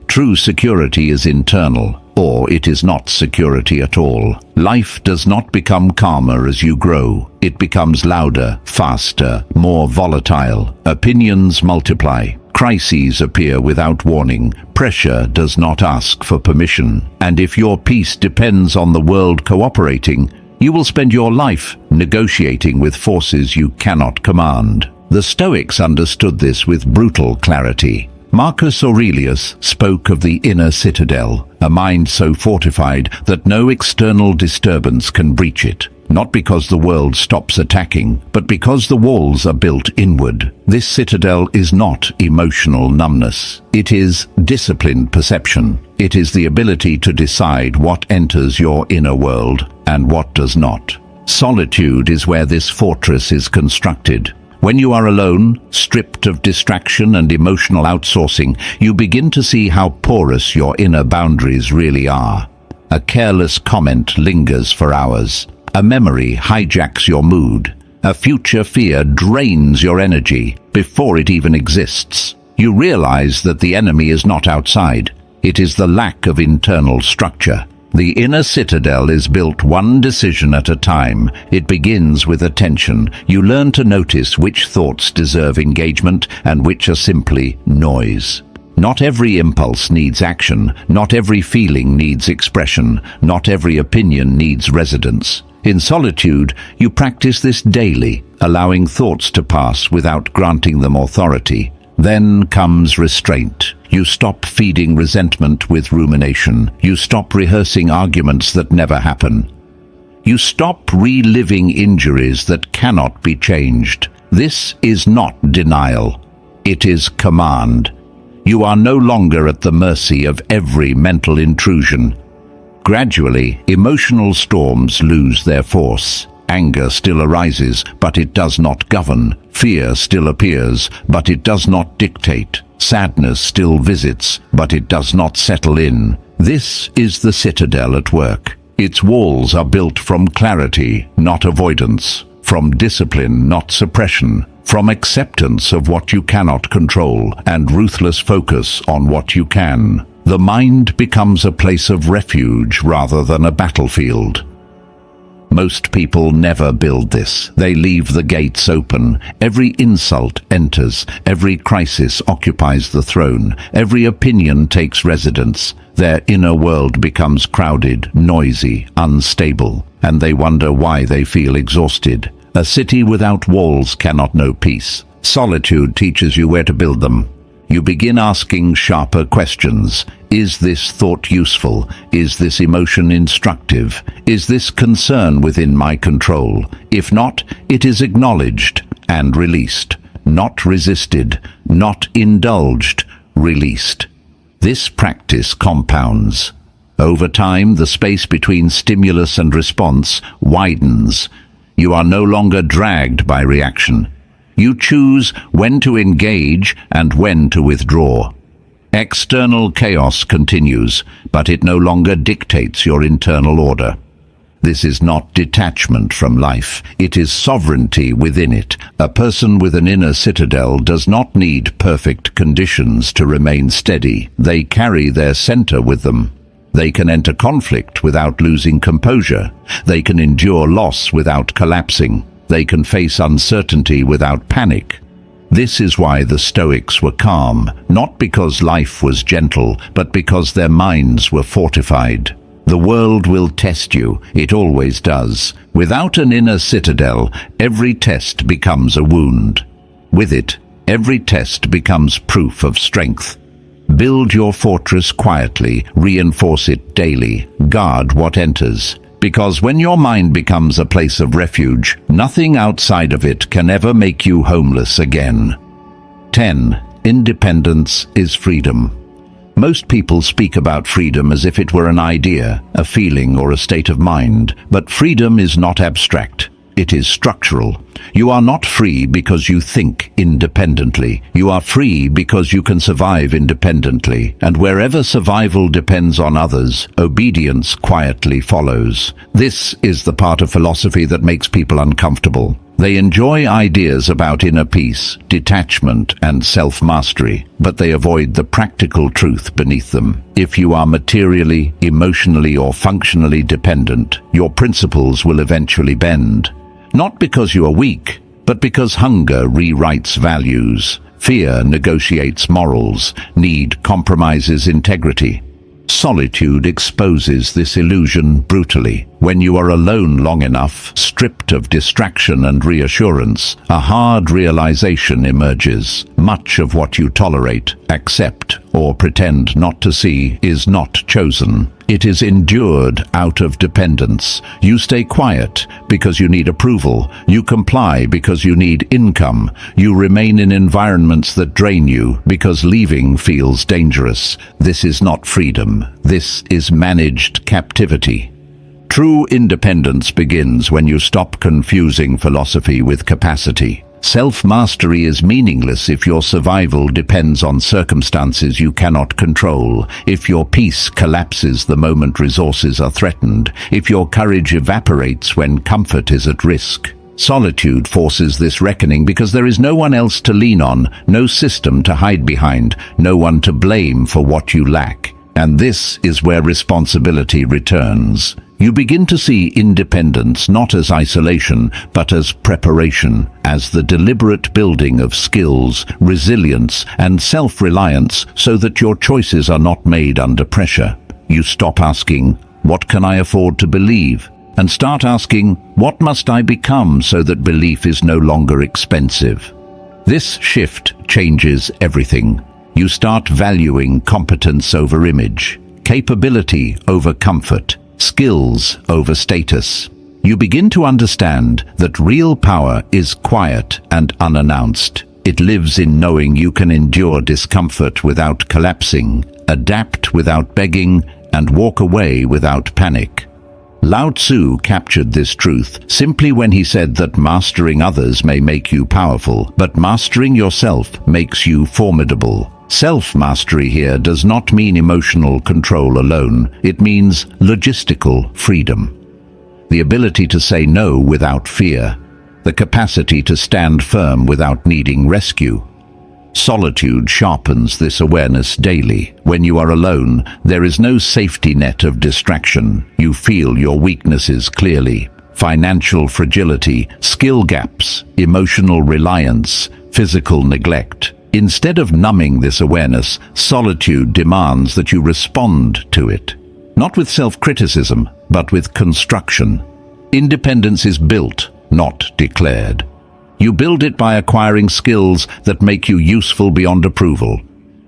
True security is internal, or it is not security at all. Life does not become calmer as you grow. It becomes louder, faster, more volatile. Opinions multiply. Crises appear without warning. Pressure does not ask for permission. And if your peace depends on the world cooperating, you will spend your life negotiating with forces you cannot command. The Stoics understood this with brutal clarity. Marcus Aurelius spoke of the inner citadel, a mind so fortified that no external disturbance can breach it. Not because the world stops attacking, but because the walls are built inward. This citadel is not emotional numbness. It is disciplined perception. It is the ability to decide what enters your inner world and what does not. Solitude is where this fortress is constructed. When you are alone, stripped of distraction and emotional outsourcing, you begin to see how porous your inner boundaries really are. A careless comment lingers for hours. A memory hijacks your mood. A future fear drains your energy before it even exists. You realize that the enemy is not outside. It is the lack of internal structure. The inner citadel is built one decision at a time. It begins with attention. You learn to notice which thoughts deserve engagement and which are simply noise. Not every impulse needs action. Not every feeling needs expression. Not every opinion needs residence. In solitude, you practice this daily, allowing thoughts to pass without granting them authority. Then comes restraint. You stop feeding resentment with rumination. You stop rehearsing arguments that never happen. You stop reliving injuries that cannot be changed. This is not denial. It is command. You are no longer at the mercy of every mental intrusion. Gradually, emotional storms lose their force. Anger still arises, but it does not govern. Fear still appears, but it does not dictate. Sadness still visits, but it does not settle in. This is the citadel at work. Its walls are built from clarity, not avoidance, from discipline, not suppression, from acceptance of what you cannot control, and ruthless focus on what you can. The mind becomes a place of refuge rather than a battlefield. Most people never build this. They leave the gates open. Every insult enters. Every crisis occupies the throne. Every opinion takes residence. Their inner world becomes crowded, noisy, unstable, and they wonder why they feel exhausted. A city without walls cannot know peace. Solitude teaches you where to build them. You begin asking sharper questions. Is this thought useful? Is this emotion instructive? Is this concern within my control? If not, it is acknowledged and released. Not resisted, not indulged, released. This practice compounds. Over time, the space between stimulus and response widens. You are no longer dragged by reaction. You choose when to engage and when to withdraw. External chaos continues, but it no longer dictates your internal order. This is not detachment from life, it is sovereignty within it. A person with an inner citadel does not need perfect conditions to remain steady. They carry their center with them. They can enter conflict without losing composure. They can endure loss without collapsing. They can face uncertainty without panic. This is why the Stoics were calm, not because life was gentle, but because their minds were fortified. The world will test you, it always does. Without an inner citadel, every test becomes a wound. With it, every test becomes proof of strength. Build your fortress quietly, reinforce it daily, guard what enters. Because when your mind becomes a place of refuge, nothing outside of it can ever make you homeless again. 10. Independence is freedom. Most people speak about freedom as if it were an idea, a feeling, or a state of mind. But freedom is not abstract. It is structural. You are not free because you think independently. You are free because you can survive independently. And wherever survival depends on others, obedience quietly follows. This is the part of philosophy that makes people uncomfortable. They enjoy ideas about inner peace, detachment, and self-mastery, but they avoid the practical truth beneath them. If you are materially, emotionally, or functionally dependent, your principles will eventually bend. Not because you are weak, but because hunger rewrites values, fear negotiates morals, need compromises integrity. Solitude exposes this illusion brutally. When you are alone long enough, stripped of distraction and reassurance, a hard realization emerges. Much of what you tolerate, accept, or pretend not to see is not chosen. It is endured out of dependence. You stay quiet because you need approval. You comply because you need income. You remain in environments that drain you because leaving feels dangerous. This is not freedom. This is managed captivity. True independence begins when you stop confusing philosophy with capacity. Self-mastery is meaningless if your survival depends on circumstances you cannot control, if your peace collapses the moment resources are threatened, if your courage evaporates when comfort is at risk. Solitude forces this reckoning because there is no one else to lean on, no system to hide behind, no one to blame for what you lack. And this is where responsibility returns. You begin to see independence not as isolation, but as preparation, as the deliberate building of skills, resilience, and self-reliance so that your choices are not made under pressure. You stop asking, "What can I afford to believe?" and start asking, "What must I become so that belief is no longer expensive?" This shift changes everything. You start valuing competence over image, capability over comfort, skills over status. You begin to understand that real power is quiet and unannounced. It lives in knowing you can endure discomfort without collapsing, adapt without begging, and walk away without panic. Lao Tzu captured this truth simply when he said that mastering others may make you powerful, but mastering yourself makes you formidable. Self-mastery here does not mean emotional control alone. It means logistical freedom. The ability to say no without fear. The capacity to stand firm without needing rescue. Solitude sharpens this awareness daily. When you are alone, there is no safety net of distraction. You feel your weaknesses clearly. Financial fragility, skill gaps, emotional reliance, physical neglect. Instead of numbing this awareness, solitude demands that you respond to it. Not with self-criticism, but with construction. Independence is built, not declared. You build it by acquiring skills that make you useful beyond approval,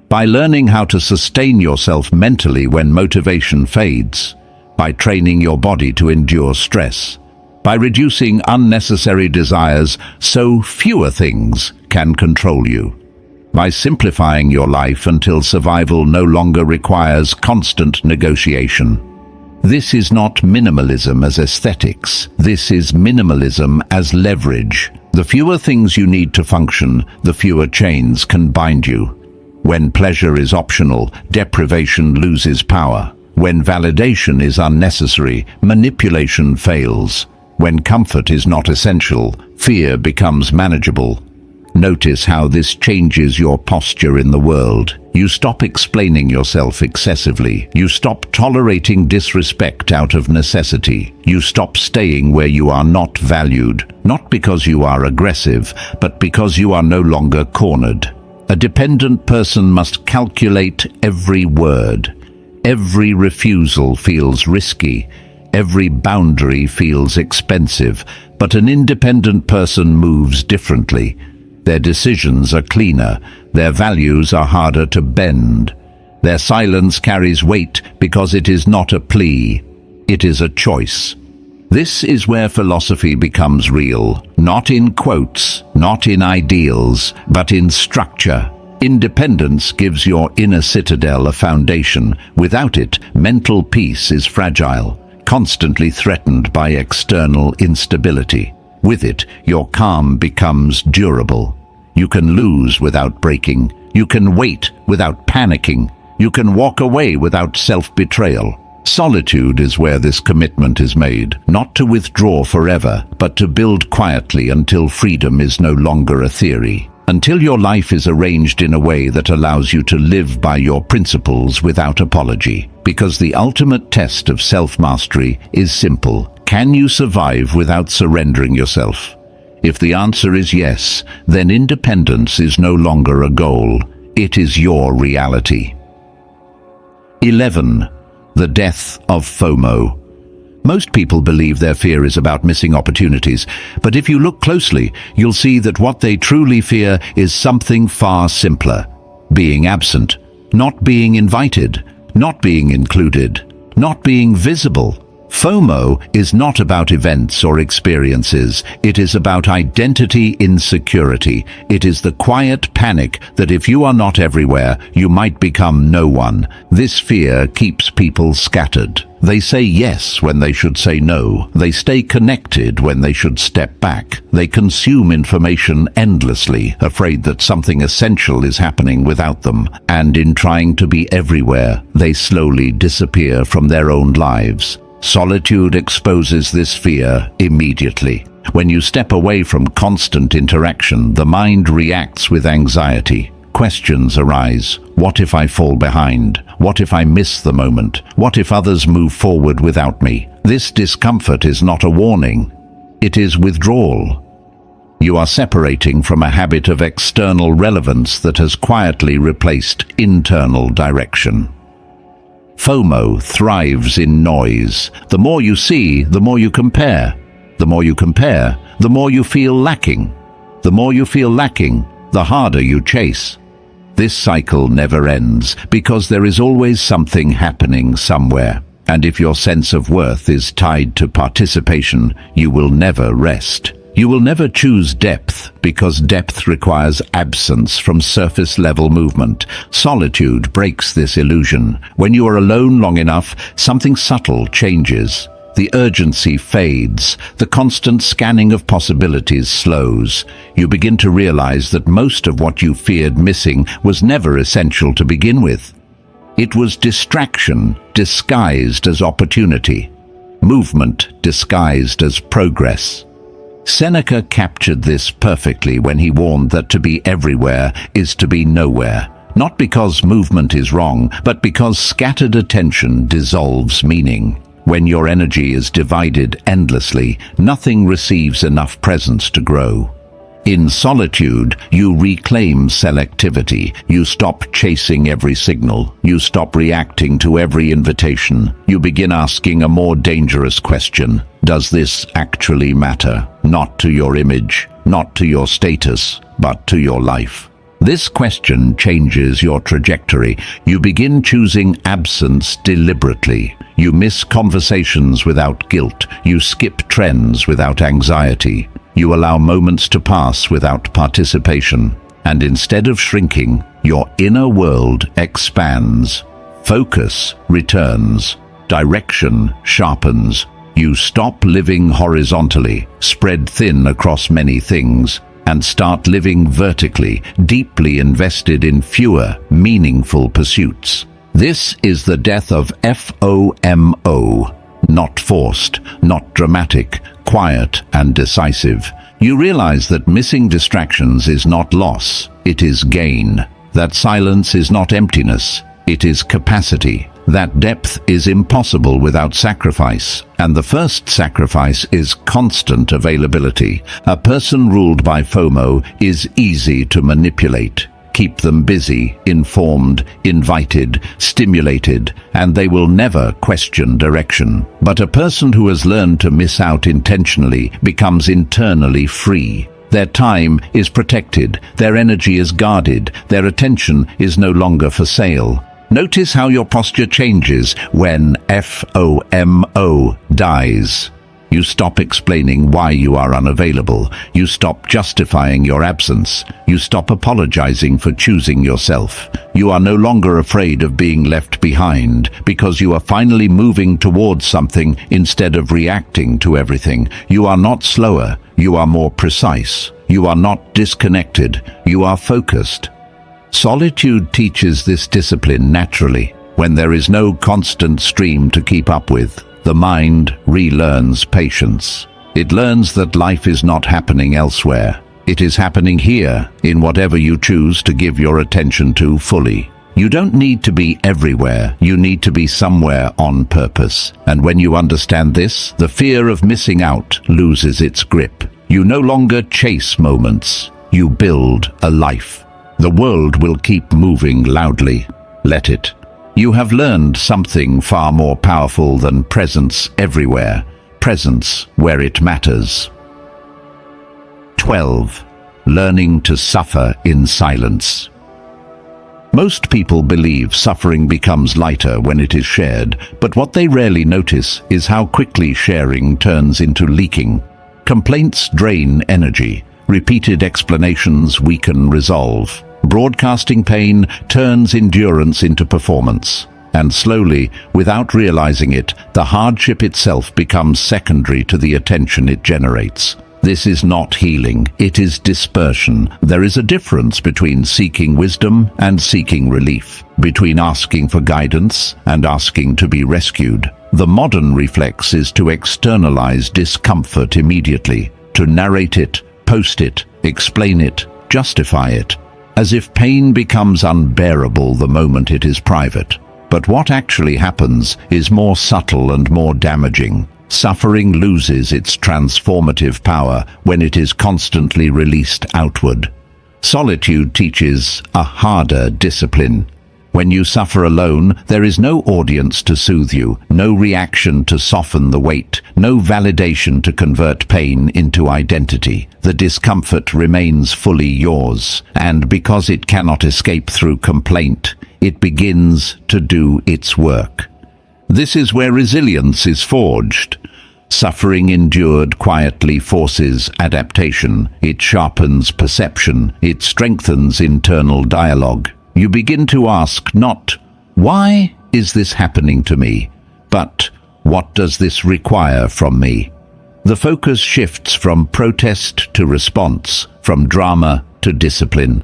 by learning how to sustain yourself mentally when motivation fades, by training your body to endure stress, by reducing unnecessary desires so fewer things can control you, by simplifying your life until survival no longer requires constant negotiation. This is not minimalism as aesthetics. This is minimalism as leverage. The fewer things you need to function, the fewer chains can bind you. When pleasure is optional, deprivation loses power. When validation is unnecessary, manipulation fails. When comfort is not essential, fear becomes manageable. Notice how this changes your posture in the world. You stop explaining yourself excessively. You stop tolerating disrespect out of necessity. You stop staying where you are not valued, not because you are aggressive, but because you are no longer cornered. A dependent person must calculate every word. Every refusal feels risky. Every boundary feels expensive. But an independent person moves differently. Their decisions are cleaner. Their values are harder to bend. Their silence carries weight because it is not a plea. It is a choice. This is where philosophy becomes real, not in quotes, not in ideals, but in structure. Independence gives your inner citadel a foundation. Without it, mental peace is fragile, constantly threatened by external instability. With it, your calm becomes durable. You can lose without breaking. You can wait without panicking. You can walk away without self-betrayal. Solitude is where this commitment is made, not to withdraw forever, but to build quietly until freedom is no longer a theory. Until your life is arranged in a way that allows you to live by your principles without apology. Because the ultimate test of self-mastery is simple. Can you survive without surrendering yourself? If the answer is yes, then independence is no longer a goal. It is your reality. 11. The death of FOMO. Most people believe their fear is about missing opportunities, but if you look closely, you'll see that what they truly fear is something far simpler. Being absent, not being invited, not being included, not being visible. FOMO is not about events or experiences. It is about identity insecurity. It is the quiet panic that if you are not everywhere, you might become no one. This fear keeps people scattered. They say yes when they should say no. They stay connected when they should step back. They consume information endlessly, afraid that something essential is happening without them. And in trying to be everywhere, they slowly disappear from their own lives. Solitude exposes this fear immediately. When you step away from constant interaction, the mind reacts with anxiety. Questions arise. What if I fall behind? What if I miss the moment? What if others move forward without me? This discomfort is not a warning. It is withdrawal. You are separating from a habit of external relevance that has quietly replaced internal direction. FOMO thrives in noise. The more you see, the more you compare. The more you compare, the more you feel lacking. The more you feel lacking, the harder you chase. This cycle never ends because there is always something happening somewhere. And if your sense of worth is tied to participation, you will never rest. You will never choose depth because depth requires absence from surface-level movement. Solitude breaks this illusion. When you are alone long enough, something subtle changes. The urgency fades. The constant scanning of possibilities slows. You begin to realize that most of what you feared missing was never essential to begin with. It was distraction disguised as opportunity. Movement disguised as progress. Seneca captured this perfectly when he warned that to be everywhere is to be nowhere. Not because movement is wrong, but because scattered attention dissolves meaning. When your energy is divided endlessly, nothing receives enough presence to grow. In solitude, you reclaim selectivity. You stop chasing every signal. You stop reacting to every invitation. You begin asking a more dangerous question. Does this actually matter? Not to your image, not to your status, but to your life. This question changes your trajectory. You begin choosing absence deliberately. You miss conversations without guilt. You skip trends without anxiety. You allow moments to pass without participation. And instead of shrinking, your inner world expands. Focus returns. Direction sharpens. You stop living horizontally, spread thin across many things, and start living vertically, deeply invested in fewer, meaningful pursuits. This is the death of FOMO. Not forced, not dramatic, quiet and decisive. You realize that missing distractions is not loss, it is gain. That silence is not emptiness, it is capacity. That depth is impossible without sacrifice, and the first sacrifice is constant availability. A person ruled by FOMO is easy to manipulate. Keep them busy, informed, invited, stimulated, and they will never question direction. But a person who has learned to miss out intentionally becomes internally free. Their time is protected, their energy is guarded, their attention is no longer for sale. Notice how your posture changes when FOMO dies. You stop explaining why you are unavailable. You stop justifying your absence. You stop apologizing for choosing yourself. You are no longer afraid of being left behind because you are finally moving towards something instead of reacting to everything. You are not slower. You are more precise. You are not disconnected. You are focused. Solitude teaches this discipline naturally. When there is no constant stream to keep up with, the mind relearns patience. It learns that life is not happening elsewhere. It is happening here, in whatever you choose to give your attention to fully. You don't need to be everywhere. You need to be somewhere on purpose. And when you understand this, the fear of missing out loses its grip. You no longer chase moments. You build a life. The world will keep moving loudly. Let it. You have learned something far more powerful than presence everywhere. Presence where it matters. 12. Learning to suffer in silence. Most people believe suffering becomes lighter when it is shared, but what they rarely notice is how quickly sharing turns into leaking. Complaints drain energy. Repeated explanations weaken resolve. Broadcasting pain turns endurance into performance. And slowly, without realizing it, the hardship itself becomes secondary to the attention it generates. This is not healing, it is dispersion. There is a difference between seeking wisdom and seeking relief, between asking for guidance and asking to be rescued. The modern reflex is to externalize discomfort immediately, to narrate it, post it, explain it, justify it, as if pain becomes unbearable the moment it is private. But what actually happens is more subtle and more damaging. Suffering loses its transformative power when it is constantly released outward. Solitude teaches a harder discipline. When you suffer alone, there is no audience to soothe you, no reaction to soften the weight, no validation to convert pain into identity. The discomfort remains fully yours, and because it cannot escape through complaint, it begins to do its work. This is where resilience is forged. Suffering endured quietly forces adaptation. It sharpens perception. It strengthens internal dialogue. You begin to ask not, "Why is this happening to me?" but "What does this require from me?" The focus shifts from protest to response, from drama to discipline.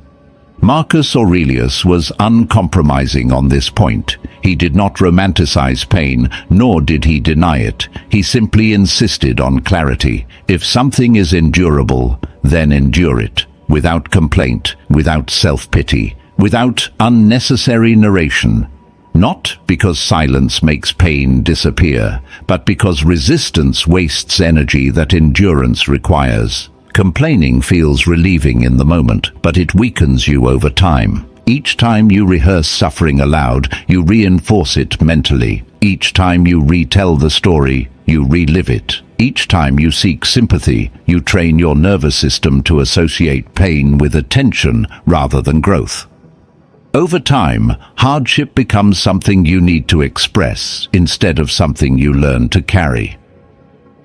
Marcus Aurelius was uncompromising on this point. He did not romanticize pain, nor did he deny it. He simply insisted on clarity. If something is endurable, then endure it, without complaint, without self-pity, without unnecessary narration. Not because silence makes pain disappear, but because resistance wastes energy that endurance requires. Complaining feels relieving in the moment, but it weakens you over time. Each time you rehearse suffering aloud, you reinforce it mentally. Each time you retell the story, you relive it. Each time you seek sympathy, you train your nervous system to associate pain with attention rather than growth. Over time, hardship becomes something you need to express instead of something you learn to carry.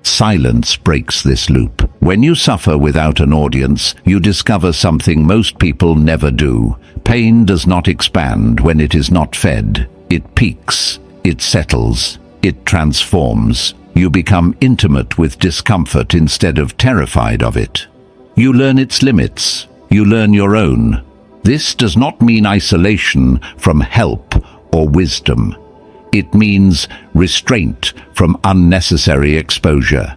Silence breaks this loop. When you suffer without an audience, you discover something most people never do. Pain does not expand when it is not fed. It peaks, it settles, it transforms. You become intimate with discomfort instead of terrified of it. You learn its limits. You learn your own. This does not mean isolation from help or wisdom. It means restraint from unnecessary exposure.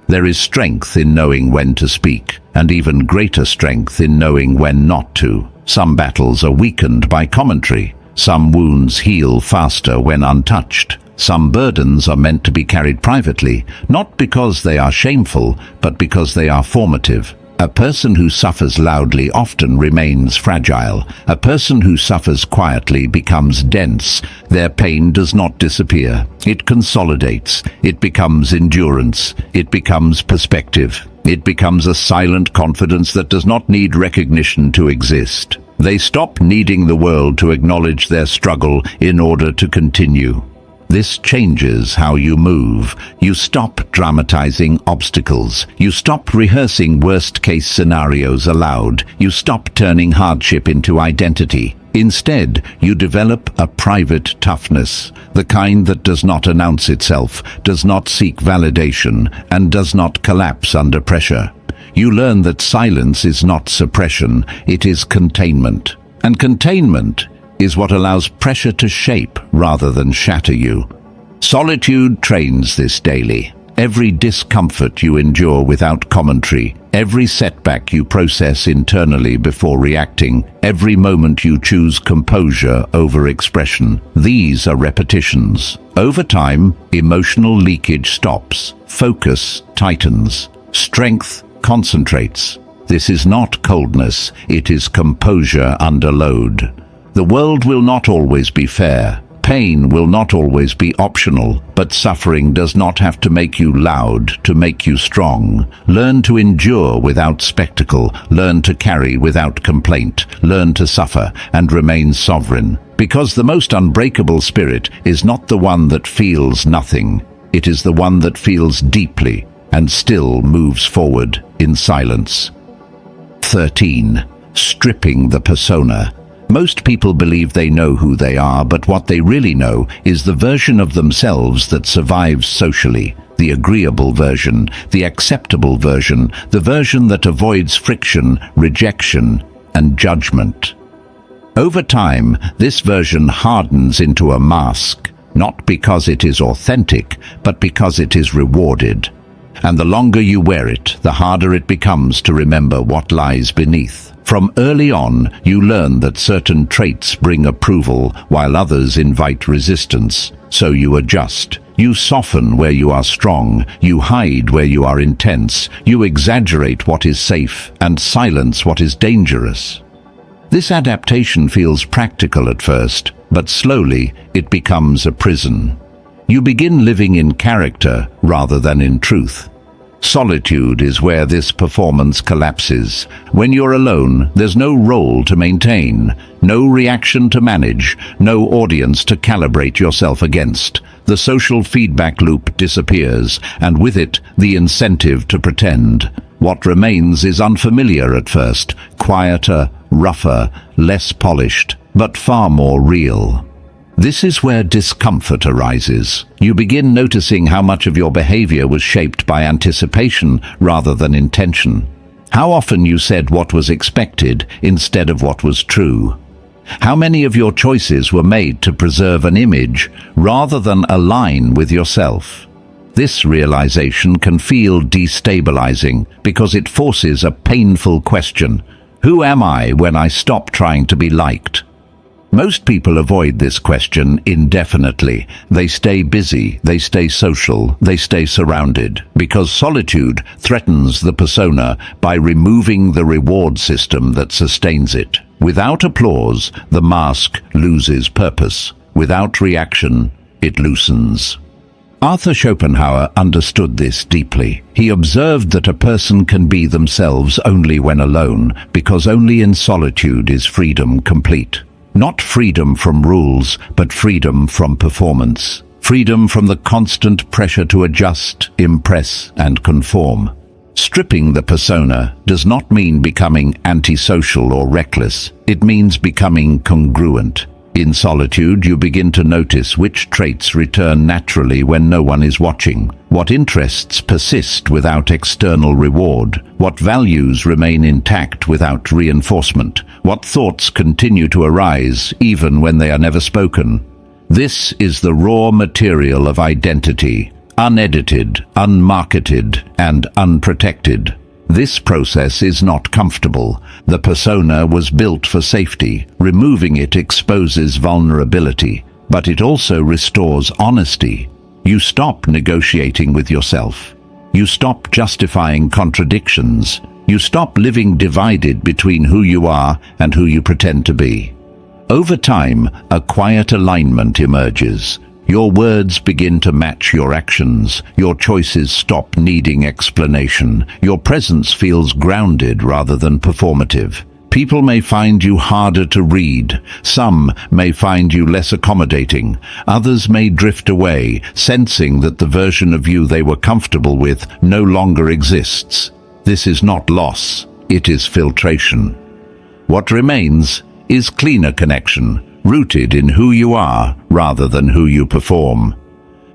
There is strength in knowing when to speak, and even greater strength in knowing when not to. Some battles are weakened by commentary. Some wounds heal faster when untouched. Some burdens are meant to be carried privately, not because they are shameful, but because they are formative. A person who suffers loudly often remains fragile. A person who suffers quietly becomes dense. Their pain does not disappear. It consolidates. It becomes endurance. It becomes perspective. It becomes a silent confidence that does not need recognition to exist. They stop needing the world to acknowledge their struggle in order to continue. This changes how you move. You stop dramatizing obstacles. You stop rehearsing worst-case scenarios aloud. You stop turning hardship into identity. Instead, you develop a private toughness, the kind that does not announce itself, does not seek validation, and does not collapse under pressure. You learn that silence is not suppression, it is containment. And containment is what allows pressure to shape rather than shatter you. Solitude trains this daily. Every discomfort you endure without commentary, every setback you process internally before reacting, every moment you choose composure over expression, these are repetitions. Over time, emotional leakage stops, focus tightens, strength concentrates. This is not coldness, it is composure under load. The world will not always be fair. Pain will not always be optional, but suffering does not have to make you loud to make you strong. Learn to endure without spectacle. Learn to carry without complaint. Learn to suffer and remain sovereign. Because the most unbreakable spirit is not the one that feels nothing. It is the one that feels deeply and still moves forward in silence. 13. Stripping the persona. Most people believe they know who they are, but what they really know is the version of themselves that survives socially, the agreeable version, the acceptable version, the version that avoids friction, rejection, and judgment. Over time, this version hardens into a mask, not because it is authentic, but because it is rewarded. And the longer you wear it, the harder it becomes to remember what lies beneath. From early on, you learn that certain traits bring approval while others invite resistance, so you adjust. You soften where you are strong, you hide where you are intense, you exaggerate what is safe and silence what is dangerous. This adaptation feels practical at first, but slowly it becomes a prison. You begin living in character rather than in truth. Solitude is where this performance collapses. When you're alone, there's no role to maintain, no reaction to manage, no audience to calibrate yourself against. The social feedback loop disappears, and with it, the incentive to pretend. What remains is unfamiliar at first, quieter, rougher, less polished, but far more real. This is where discomfort arises. You begin noticing how much of your behavior was shaped by anticipation rather than intention. How often you said what was expected instead of what was true. How many of your choices were made to preserve an image rather than align with yourself. This realization can feel destabilizing because it forces a painful question. Who am I when I stop trying to be liked? Most people avoid this question indefinitely. They stay busy, they stay social, they stay surrounded, because solitude threatens the persona by removing the reward system that sustains it. Without applause, the mask loses purpose. Without reaction, it loosens. Arthur Schopenhauer understood this deeply. He observed that a person can be themselves only when alone, because only in solitude is freedom complete. Not freedom from rules, but freedom from performance. Freedom from the constant pressure to adjust, impress, and conform. Stripping the persona does not mean becoming antisocial or reckless. It means becoming congruent. In solitude, you begin to notice which traits return naturally when no one is watching, what interests persist without external reward, what values remain intact without reinforcement, what thoughts continue to arise even when they are never spoken. This is the raw material of identity, unedited, unmarketed, and unprotected. This process is not comfortable. The persona was built for safety. Removing it exposes vulnerability, but it also restores honesty. You stop negotiating with yourself. You stop justifying contradictions. You stop living divided between who you are and who you pretend to be. Over time, a quiet alignment emerges. Your words begin to match your actions. Your choices stop needing explanation. Your presence feels grounded rather than performative. People may find you harder to read. Some may find you less accommodating. Others may drift away, sensing that the version of you they were comfortable with no longer exists. This is not loss. It is filtration. What remains is cleaner connection, rooted in who you are rather than who you perform.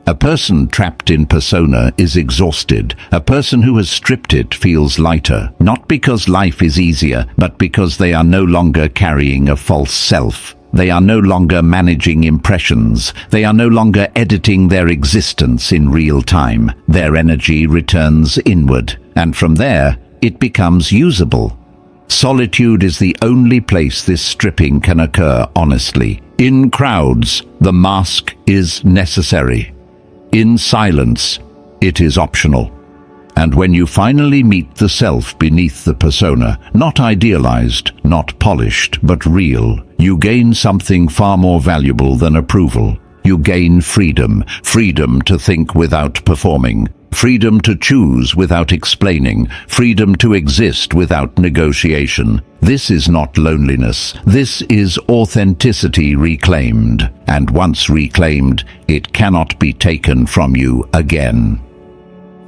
A person trapped in persona is exhausted. A person who has stripped it feels lighter, not because life is easier, but because they are no longer carrying a false self. They are no longer managing impressions. They are no longer editing their existence in real time. Their energy returns inward, and from there, it becomes usable. Solitude is the only place this stripping can occur honestly. In crowds, the mask is necessary. In silence, it is optional. And when you finally meet the self beneath the persona, not idealized, not polished, but real, you gain something far more valuable than approval. You gain freedom, freedom to think without performing, freedom to choose without explaining, freedom to exist without negotiation. This is not loneliness. This is authenticity reclaimed. And once reclaimed, it cannot be taken from you again.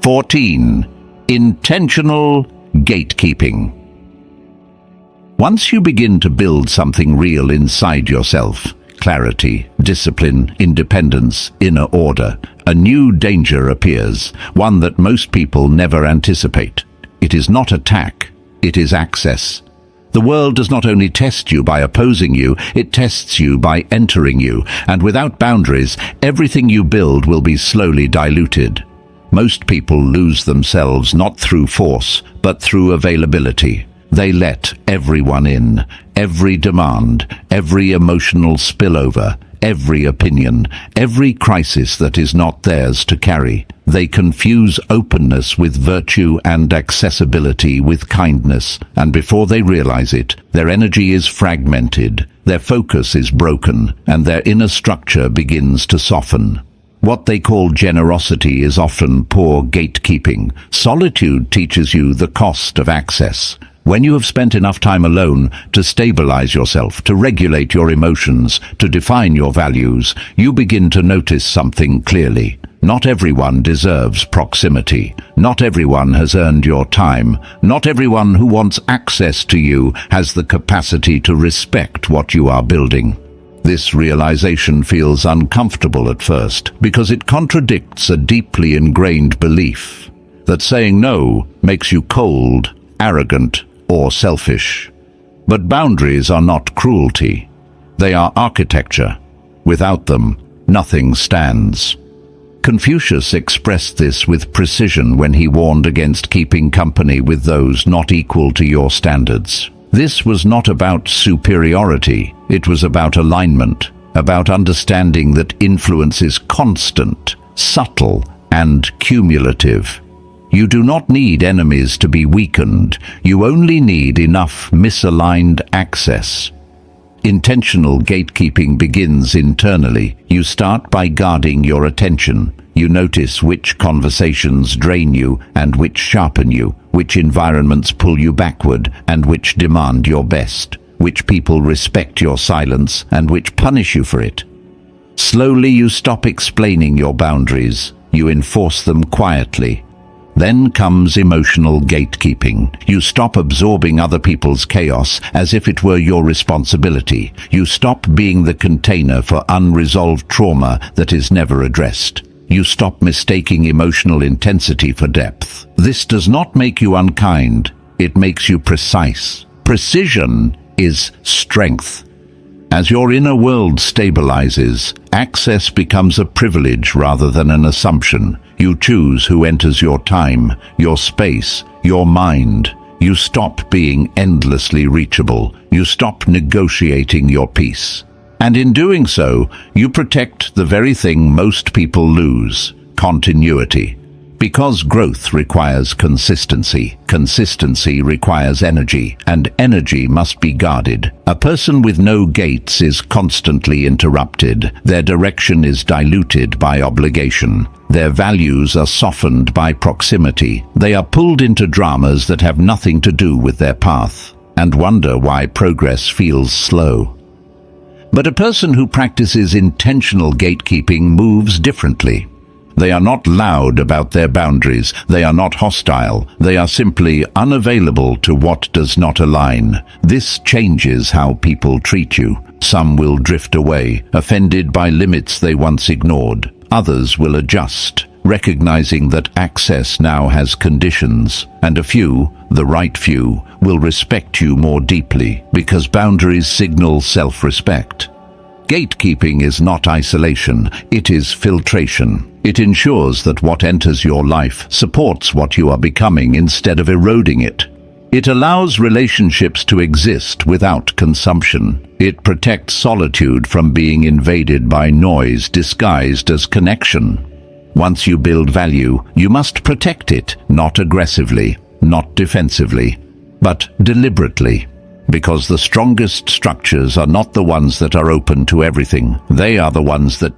14. Intentional gatekeeping. Once you begin to build something real inside yourself, clarity, discipline, independence, inner order, a new danger appears, one that most people never anticipate. It is not attack, it is access. The world does not only test you by opposing you, it tests you by entering you, and without boundaries, everything you build will be slowly diluted. Most people lose themselves not through force, but through availability. They let everyone in, every demand, every emotional spillover, every opinion, every crisis that is not theirs to carry. They confuse openness with virtue and accessibility with kindness, and before they realize it, their energy is fragmented, their focus is broken, and their inner structure begins to soften. What they call generosity is often poor gatekeeping. Solitude teaches you the cost of access. When you have spent enough time alone to stabilize yourself, to regulate your emotions, to define your values, you begin to notice something clearly. Not everyone deserves proximity. Not everyone has earned your time. Not everyone who wants access to you has the capacity to respect what you are building. This realization feels uncomfortable at first because it contradicts a deeply ingrained belief that saying no makes you cold, arrogant, or selfish. But boundaries are not cruelty. They are architecture. Without them, nothing stands. Confucius expressed this with precision when he warned against keeping company with those not equal to your standards. This was not about superiority, it was about alignment, about understanding that influence is constant, subtle, and cumulative. You do not need enemies to be weakened, you only need enough misaligned access. Intentional gatekeeping begins internally. You start by guarding your attention. You notice which conversations drain you and which sharpen you, which environments pull you backward and which demand your best, which people respect your silence and which punish you for it. Slowly you stop explaining your boundaries. You enforce them quietly. Then comes emotional gatekeeping. You stop absorbing other people's chaos as if it were your responsibility. You stop being the container for unresolved trauma that is never addressed. You stop mistaking emotional intensity for depth. This does not make you unkind. It makes you precise. Precision is strength. As your inner world stabilizes, access becomes a privilege rather than an assumption. You choose who enters your time, your space, your mind. You stop being endlessly reachable. You stop negotiating your peace. And in doing so, you protect the very thing most people lose: continuity. Because growth requires consistency, consistency requires energy, and energy must be guarded. A person with no gates is constantly interrupted. Their direction is diluted by obligation. Their values are softened by proximity. They are pulled into dramas that have nothing to do with their path, and wonder why progress feels slow. But a person who practices intentional gatekeeping moves differently. They are not loud about their boundaries. They are not hostile. They are simply unavailable to what does not align. This changes how people treat you. Some will drift away, offended by limits they once ignored. Others will adjust, recognizing that access now has conditions. And a few, the right few, will respect you more deeply, because boundaries signal self-respect. Gatekeeping is not isolation, it is filtration. It ensures that what enters your life supports what you are becoming instead of eroding it. It allows relationships to exist without consumption. It protects solitude from being invaded by noise disguised as connection. Once you build value, you must protect it, not aggressively, not defensively, but deliberately. Because the strongest structures are not the ones that are open to everything. They are the ones that